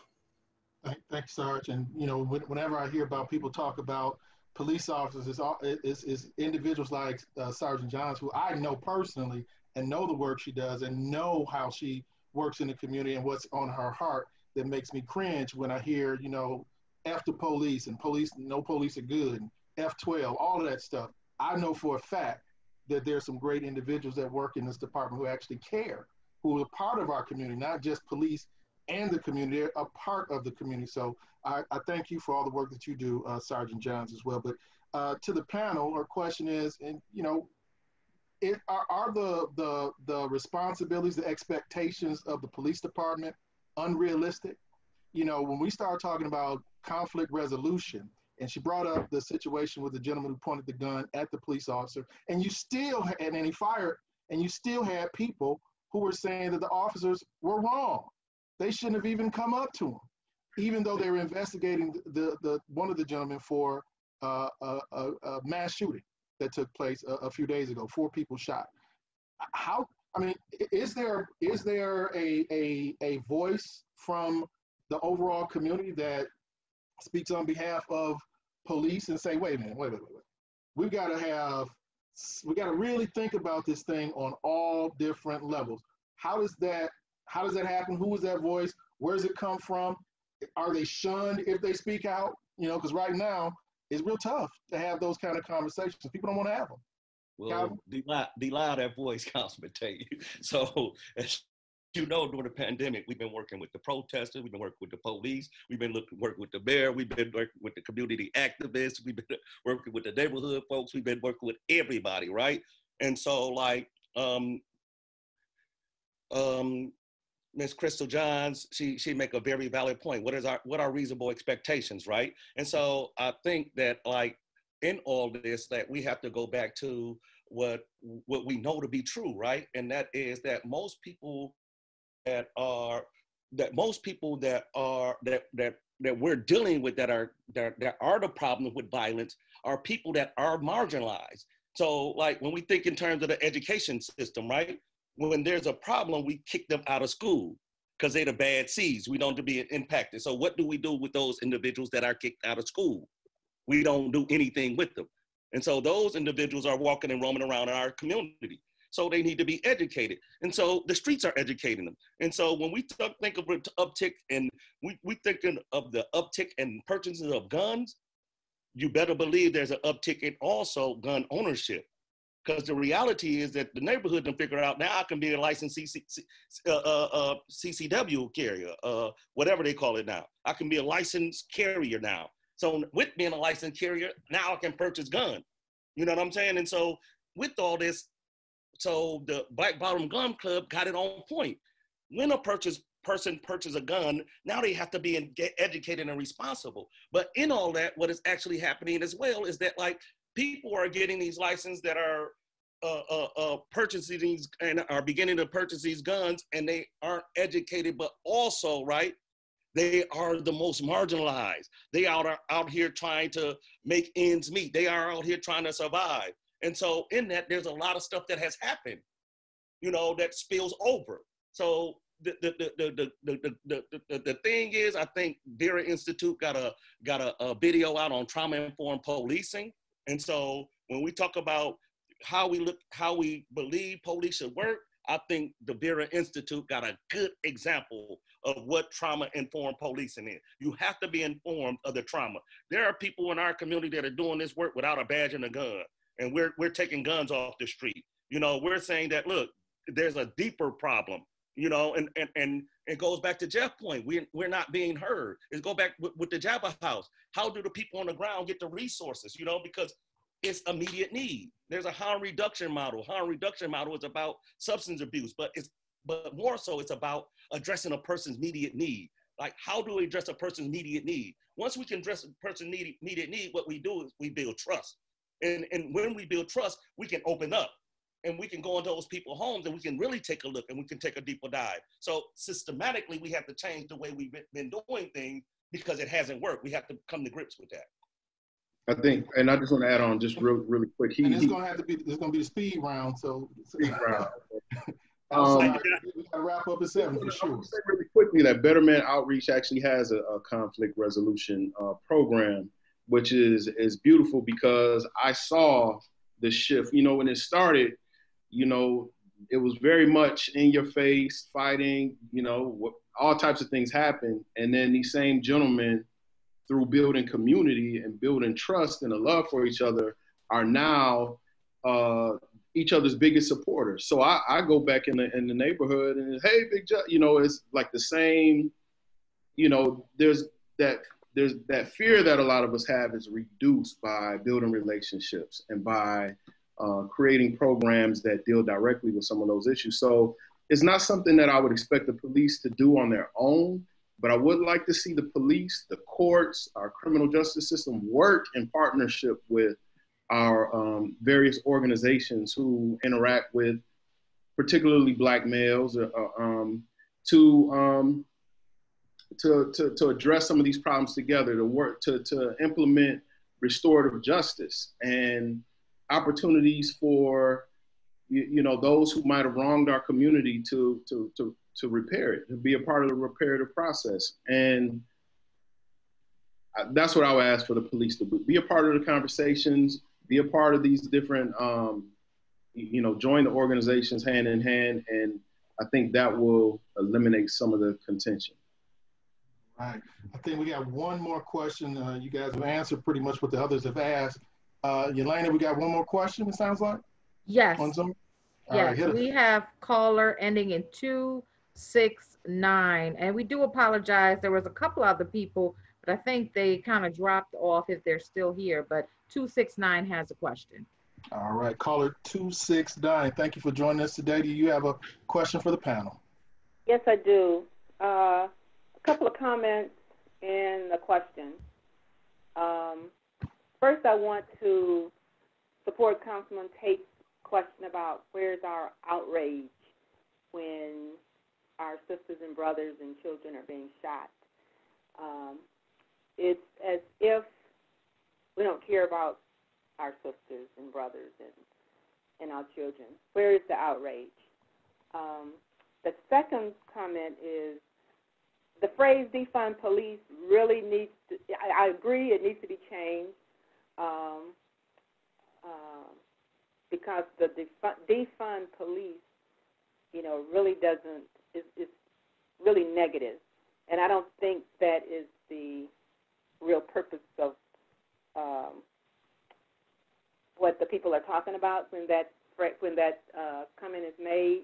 Thanks, Sarge. And whenever I hear about people talk about police officers, it's individuals like Sergeant Johns, who I know personally and know the work she does and know how she works in the community and what's on her heart, that makes me cringe when I hear, F the police and no police are good, and F12, all of that stuff. I know for a fact that there's some great individuals that work in this department who actually care, who are part of our community, not just police and the community, they're a part of the community. So I thank you for all the work that you do, Sergeant Johns, as well. But to the panel, our question is, and are the responsibilities, the expectations of the police department unrealistic? When we start talking about conflict resolution, and she brought up the situation with the gentleman who pointed the gun at the police officer, and then he fired, and you still had people who were saying that the officers were wrong. They shouldn't have even come up to him, even though they were investigating the one of the gentlemen for a mass shooting that took place a few days ago. 4 people shot. Is there a voice from the overall community that speaks on behalf of police and say, wait a minute, wait. We got to really think about this thing on all different levels. How does that happen? Who is that voice? Where does it come from? Are they shunned if they speak out? Because right now it's real tough to have those kind of conversations. People don't want to have them. Well, de-loud that voice, Councilman Tate. So, as you know, during the pandemic, we've been working with the protesters, we've been working with the police, we've been working with the mayor, we've been working with the community activists, we've been working with the neighborhood folks, we've been working with everybody, right? And so, Ms. Crystal Johns, she make a very valid point. What are reasonable expectations, right? And so I think that in all this, that we have to go back to what we know to be true, right? And that is that most people that we're dealing with that are the problem with violence are people that are marginalized. So when we think in terms of the education system, right? When there's a problem, we kick them out of school because they're the bad seeds. We don't be impacted. So what do we do with those individuals that are kicked out of school? We don't do anything with them. And so those individuals are walking and roaming around in our community. So they need to be educated. And so the streets are educating them. And so when we think of an uptick and we thinking of the uptick in purchases of guns, you better believe there's an uptick in also gun ownership. Because the reality is that the neighborhood can figure out now I can be a licensed CCW carrier, whatever they call it now. I can be a licensed carrier now. So with being a licensed carrier, now I can purchase guns. You know what I'm saying? And so with all this, so the Black Bottom Gun Club got it on point. When a person purchases a gun, now they have to be educated and responsible. But in all that, what is actually happening as well is that like people are getting these licenses that are purchasing these and are beginning to purchase these guns, and they aren't educated, but also, right, they are the most marginalized. They are out here trying to make ends meet. They are out here trying to survive. And so in that, there's a lot of stuff that has happened, you know, that spills over. So the thing is, I think Vera Institute got a video out on trauma-informed policing. And so when we talk about how we believe police should work, I think the Vera Institute got a good example of what trauma-informed policing is. You have to be informed of the trauma. There are people in our community that are doing this work without a badge and a gun, and we're taking guns off the street. You know, we're saying that, look, there's a deeper problem, you know, and it goes back to Jeff's point. We're not being heard. It goes back with the Jabba House. How do the people on the ground get the resources, you know, because it's immediate need. There's a harm reduction model. Harm reduction model is about substance abuse, but more so it's about addressing a person's immediate need. Like, how do we address a person's immediate need? Once we can address a person's immediate need, what we do is we build trust. And when we build trust, we can open up and we can go into those people's homes and we can really take a look and we can take a deeper dive. So systematically, we have to change the way we've been doing things because it hasn't worked. We have to come to grips with that. I think, and I just want to add on just really quick. It's going to be the speed round. So speed round. We got to wrap up at 7 for sure. I'll say really quickly that Betterment Outreach actually has a conflict resolution program, which is beautiful because I saw the shift. You know, when it started, you know, it was very much in your face, fighting, you know, all types of things happen. And then these same gentlemen, through building community and building trust and a love for each other, are now each other's biggest supporters. So I go back in the neighborhood and, hey, Big Jeff, you know, it's like the same, you know, there's that fear that a lot of us have is reduced by building relationships and by creating programs that deal directly with some of those issues. So it's not something that I would expect the police to do on their own, but I would like to see the police, the courts, our criminal justice system work in partnership with our various organizations who interact with particularly Black males to address some of these problems together, to work to implement restorative justice and opportunities for you know those who might have wronged our community to repair it, to be a part of the reparative process. And that's what I would ask for the police to be a part of the conversations, be a part of these different, you know, join the organizations hand in hand. And I think that will eliminate some of the contention. Right. I think we got one more question. You guys have answered pretty much what the others have asked. Yelena, we got one more question, it sounds like? Yes. On Zoom? Yes, right, we have caller ending in 269. And we do apologize. There was a couple other people, but I think they kind of dropped off if they're still here. But 269 has a question. All right, caller 269. Thank you for joining us today. Do you have a question for the panel? Yes, I do. A couple of comments and a question. First, I want to support Councilman Tate's question about where's our outrage when our sisters and brothers and children are being shot. It's as if we don't care about our sisters and brothers and our children. Where is the outrage? The second comment is the phrase defund police really needs to, I agree it needs to be changed. because the defund police, really doesn't, is really negative. And I don't think that is the real purpose of what the people are talking about when that comment is made.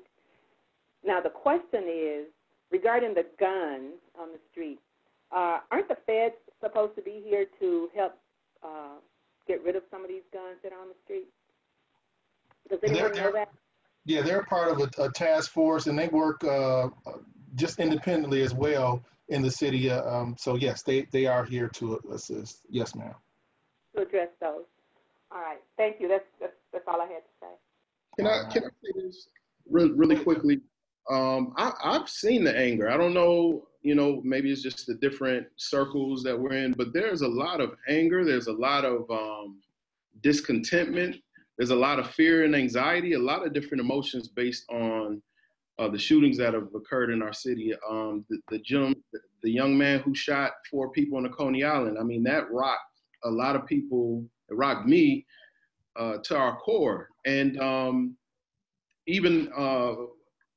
Now, the question is, regarding the guns on the street, aren't the feds supposed to be here to help get rid of some of these guns that are on the street? Does anyone know that? Yeah, they're part of a task force, and they work just independently as well in the city. So yes, they are here to assist. Yes, ma'am. To address those. All right. Thank you. That's all I had to say. Can I say this really quickly? I've seen the anger. I don't know, maybe it's just the different circles that we're in, but there's a lot of anger. There's a lot of discontentment. There's a lot of fear and anxiety, a lot of different emotions based on the shootings that have occurred in our city. The young man who shot 4 people on the Coney Island, I mean, that rocked a lot of people. It rocked me to our core. And even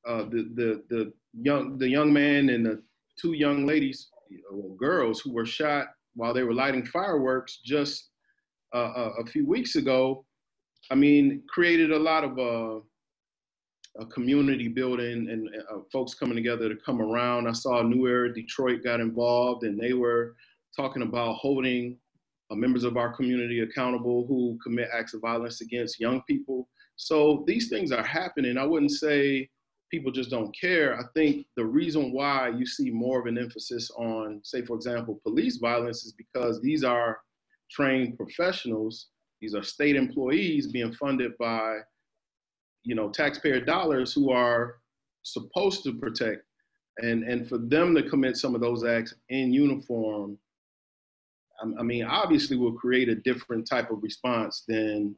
the young man and the 2 young ladies, girls who were shot while they were lighting fireworks just a few weeks ago, I mean, created a lot of a community building and folks coming together to come around. I saw New Era Detroit got involved, and they were talking about holding members of our community accountable who commit acts of violence against young people. So these things are happening. I wouldn't say people just don't care. I think the reason why you see more of an emphasis on, say, for example, police violence is because these are trained professionals. These are state employees being funded by, taxpayer dollars who are supposed to protect. And for them to commit some of those acts in uniform, I mean, obviously will create a different type of response than,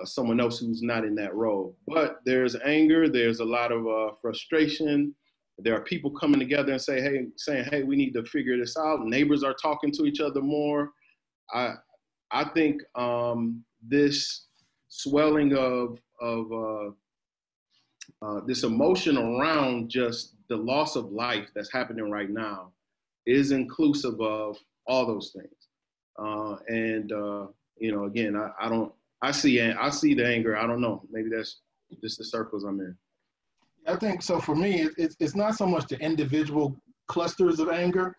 someone else who's not in that role. But there's anger, there's a lot of frustration. There are people coming together and saying, hey, we need to figure this out. Neighbors are talking to each other more. I think this swelling of this emotion around just the loss of life that's happening right now is inclusive of all those things. Again, I see the anger. I don't know. Maybe that's just the circles I'm in. I think so. For me, it's not so much the individual clusters of anger.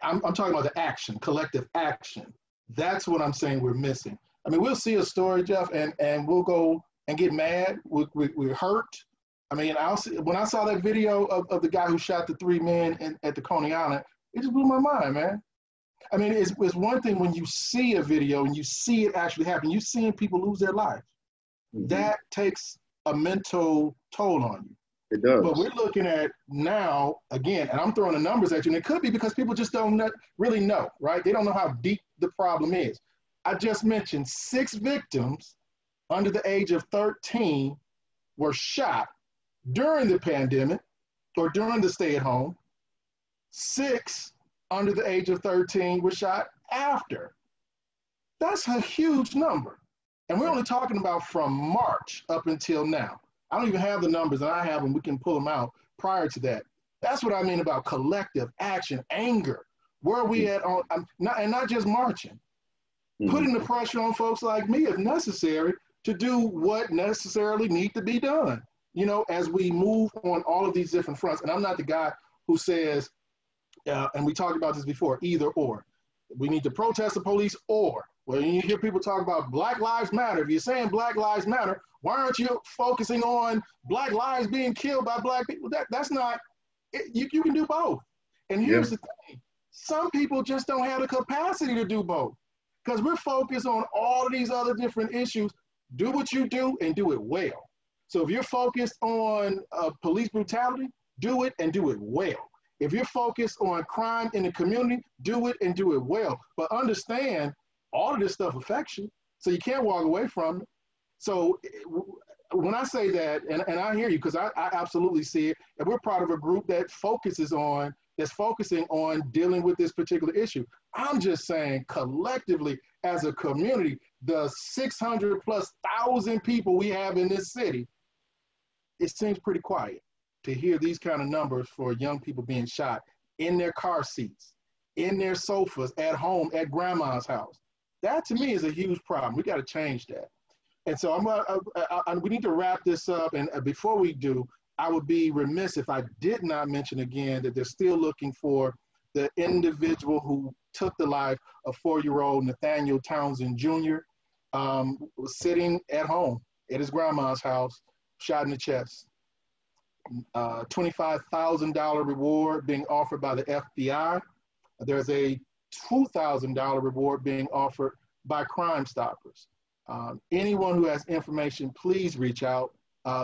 I'm talking about the action, collective action. That's what I'm saying we're missing. I mean, we'll see a story, Jeff, and we'll go and get mad. We're hurt. I mean, when I saw that video of the guy who shot the 3 men at the Coney Island, it just blew my mind, man. I mean, it's one thing when you see a video and you see it actually happen. You're seeing people lose their lives. Mm-hmm. That takes a mental toll on you. It does. But we're looking at now, again, and I'm throwing the numbers at you, and it could be because people just don't really know, right? They don't know how deep the problem is. I just mentioned 6 victims under the age of 13 were shot during the pandemic or during the stay-at-home. 6 under the age of 13 were shot after. That's a huge number. And we're only talking about from March up until now. I don't even have the numbers, and I have them. We can pull them out prior to that. That's what I mean about collective action, anger. Where are we at on, not just marching, putting the pressure on folks like me, if necessary, to do what necessarily need to be done, as we move on all of these different fronts. And I'm not the guy who says, and we talked about this before, either or. We need to protest the police or, when you hear people talk about Black Lives Matter, if you're saying Black Lives Matter, why aren't you focusing on Black lives being killed by Black people? That's not, you can do both. And here's the thing, some people just don't have the capacity to do both because we're focused on all of these other different issues. Do what you do and do it well. So if you're focused on police brutality, do it and do it well. If you're focused on crime in the community, do it and do it well. But understand, all of this stuff affects you, so you can't walk away from it. So when I say that, and I hear you, because I absolutely see it, and we're part of a group that focuses on that's focusing on dealing with this particular issue. I'm just saying collectively as a community, the 600,000+ people we have in this city, it seems pretty quiet to hear these kind of numbers for young people being shot in their car seats, in their sofas, at home, at grandma's house. That to me is a huge problem. We got to change that. And so we need to wrap this up. And before we do, I would be remiss if I did not mention again that they're still looking for the individual who took the life of 4-year-old Nathaniel Townsend Jr. Was sitting at home at his grandma's house, shot in the chest. $25,000 reward being offered by the FBI. There's a $2,000 reward being offered by Crime Stoppers. Anyone who has information, please reach out.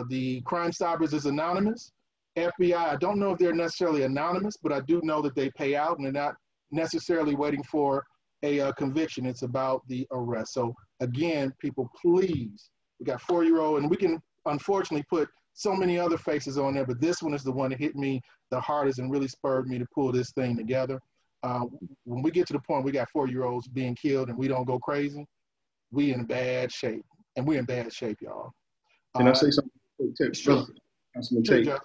The Crime Stoppers is anonymous. FBI, I don't know if they're necessarily anonymous, but I do know that they pay out and they're not necessarily waiting for a conviction. It's about the arrest. So again, people, please, we got 4-year-old, and we can unfortunately put so many other faces on there, but this one is the one that hit me the hardest and really spurred me to pull this thing together. When we get to the point we got 4-year-olds being killed and we don't go crazy, we in bad shape, and we're in bad shape, y'all. Can I say something? Sure. Councilman Sure, Tate, Jeff.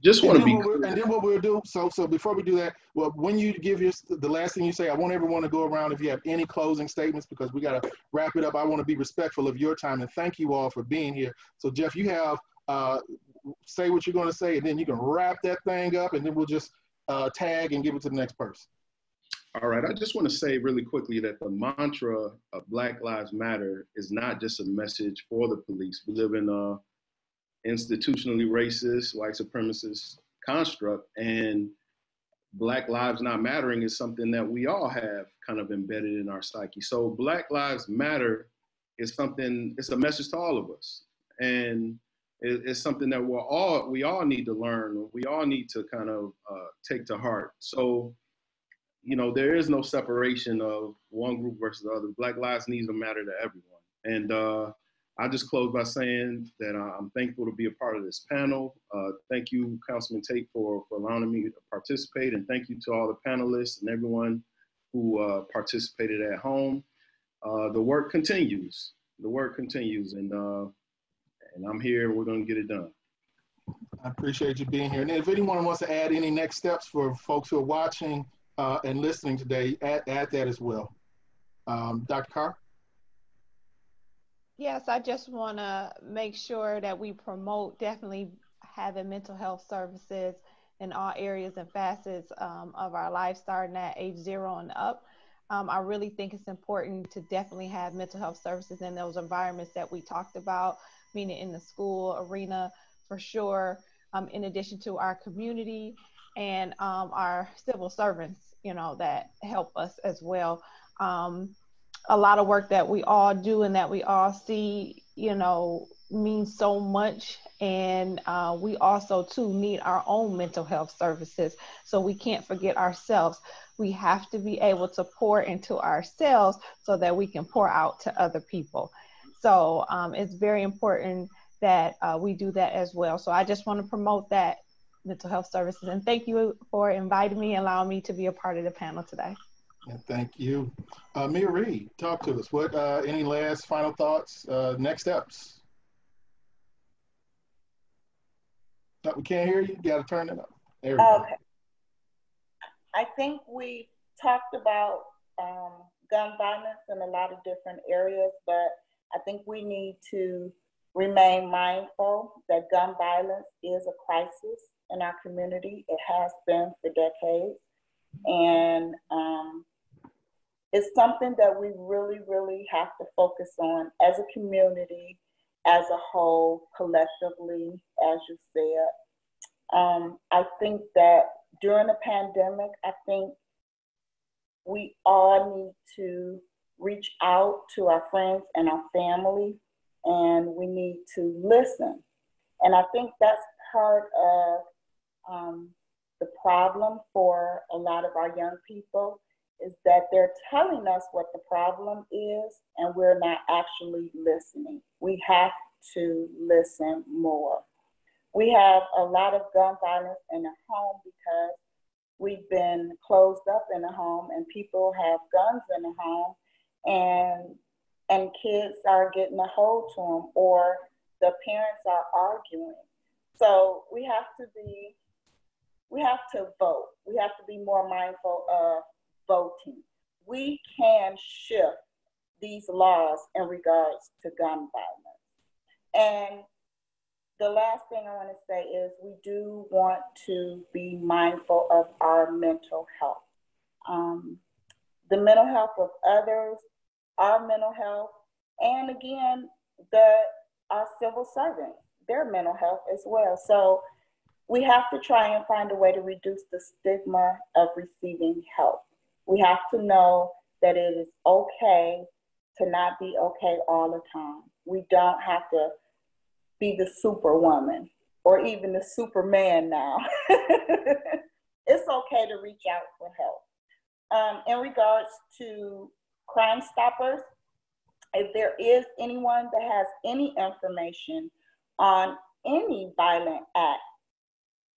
just want to be clear. And then what we'll do, so before we do that, well, when you give the last thing you say, I want everyone to go around if you have any closing statements, because we got to wrap it up. I want to be respectful of your time, and thank you all for being here. So Jeff, you have, say what you're going to say, and then you can wrap that thing up, and then we'll just tag and give it to the next person. All right, I just want to say really quickly that the mantra of Black Lives Matter is not just a message for the police. We live in a institutionally racist, white supremacist construct, and Black lives not mattering is something that we all have kind of embedded in our psyche. So Black Lives Matter is something, it's a message to all of us. And it's something that we all need to learn, we all need to kind of take to heart. So, you know, there is no separation of one group versus the other. Black lives need to matter to everyone. And I just close by saying that I'm thankful to be a part of this panel. Thank you, Councilman Tate, for allowing me to participate. And thank you to all the panelists and everyone who participated at home. The work continues. The work continues. And I'm here. We're going to get it done. I appreciate you being here. And if anyone wants to add any next steps for folks who are watching and listening today, add that as well. Dr. Carr? Yes, I just want to make sure that we promote definitely having mental health services in all areas and facets of our life, starting at age 0 and up. I really think it's important to definitely have mental health services in those environments that we talked about, meaning in the school arena for sure, in addition to our community and our civil servants, you know, that help us as well. A lot of work that we all do and that we all see, you know, means so much. And we also too need our own mental health services. So we can't forget ourselves. We have to be able to pour into ourselves so that we can pour out to other people. So it's very important that we do that as well. So I just want to promote that mental health services. And thank you for inviting me and allowing me to be a part of the panel today. Yeah, thank you. Mia Reed, talk to us. What, any last final thoughts, next steps? No, we can't hear you. You got to turn it up. There we go. Okay. I think we talked about gun violence in a lot of different areas, but I think we need to remain mindful that gun violence is a crisis in our community. It has been for decades. And it's something that we really, really have to focus on as a community, as a whole, collectively, as you said. I think that during the pandemic, I think we all need to reach out to our friends and our family, and we need to listen. And I think that's part of the problem for a lot of our young people, is that they're telling us what the problem is and we're not actually listening. We have to listen more. We have a lot of gun violence in the home because we've been closed up in the home and people have guns in the home, and kids are getting a hold to them, or the parents are arguing. So we have to vote. We have to be more mindful of voting. We can shift these laws in regards to gun violence. And the last thing I want to say is we do want to be mindful of our mental health. The mental health of others, our mental health, and again, our civil servants, their mental health as well. So we have to try and find a way to reduce the stigma of receiving help. We have to know that it is okay to not be okay all the time. We don't have to be the superwoman or even the superman now. It's okay to reach out for help. In regards to Crime Stoppers, if there is anyone that has any information on any violent act,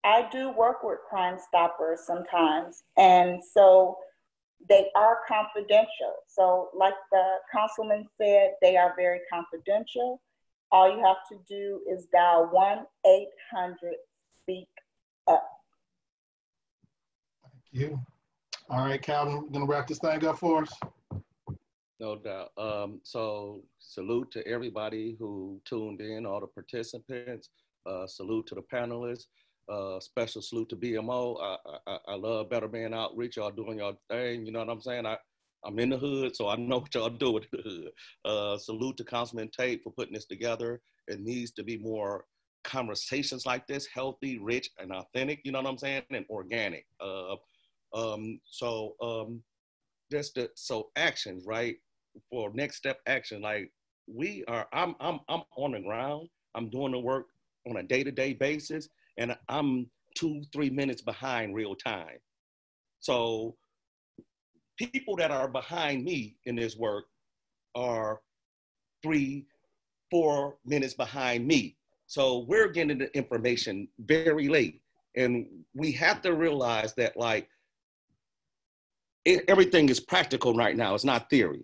I do work with Crime Stoppers sometimes, and so they are confidential. So like the councilman said, they are very confidential. All you have to do is dial 1-800-SPEAK UP. Thank you. All right, Calvin, we're gonna wrap this thing up for us. No doubt. So salute to everybody who tuned in, all the participants. Salute to the panelists. Special salute to BMO. I love Better Man Outreach. Y'all doing y'all thing. You know what I'm saying? I'm in the hood, so I know what y'all do in the hood. Salute to Councilman Tate for putting this together. It needs to be more conversations like this, healthy, rich, and authentic. You know what I'm saying? And organic. So actions, right? For next step action, like I'm on the ground. I'm doing the work on a day-to-day basis, and I'm 2-3 minutes behind real time. So people that are behind me in this work are 3-4 minutes behind me. So we're getting the information very late, and we have to realize that like everything is practical right now. It's not theory.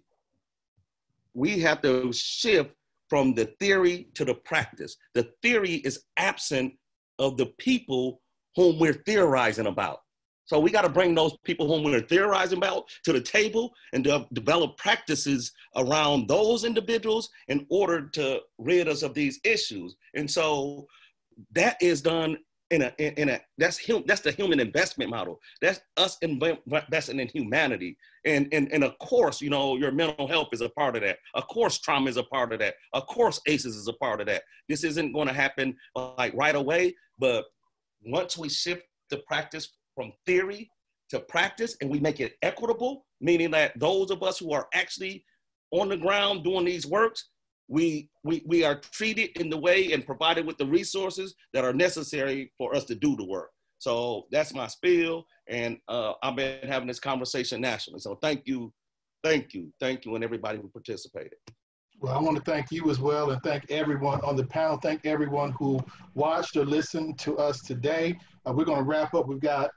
We have to shift from the theory to the practice. The theory is absent of the people whom we're theorizing about. So we got to bring those people whom we're theorizing about to the table and develop practices around those individuals in order to rid us of these issues. And so that is done that's the human investment model. That's us investing in humanity. And of course, you know, your mental health is a part of that. Of course, trauma is a part of that. Of course, ACEs is a part of that. This isn't going to happen like right away, but once we shift the practice from theory to practice and we make it equitable, meaning that those of us who are actually on the ground doing these works, we are treated in the way and provided with the resources that are necessary for us to do the work. So that's my spiel, and I've been having this conversation nationally. So thank you, and everybody who participated. Well, I want to thank you as well, and thank everyone on the panel. Thank everyone who watched or listened to us today. We're going to wrap up. We've got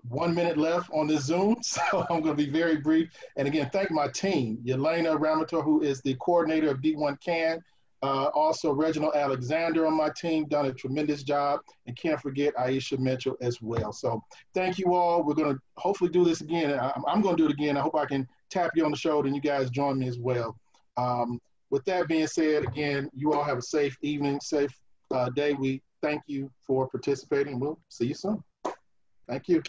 1 minute left on this Zoom, so I'm going to be very brief. And again, thank my team, Yelena Ramator, who is the coordinator of D1 CAN, also Reginald Alexander on my team, done a tremendous job, and can't forget Aisha Mitchell as well. So thank you all. We're going to hopefully do this again. I'm going to do it again. I hope I can tap you on the shoulder and you guys join me as well. With that being said, again, you all have a safe evening, safe day. We thank you for participating. We'll see you soon. Thank you.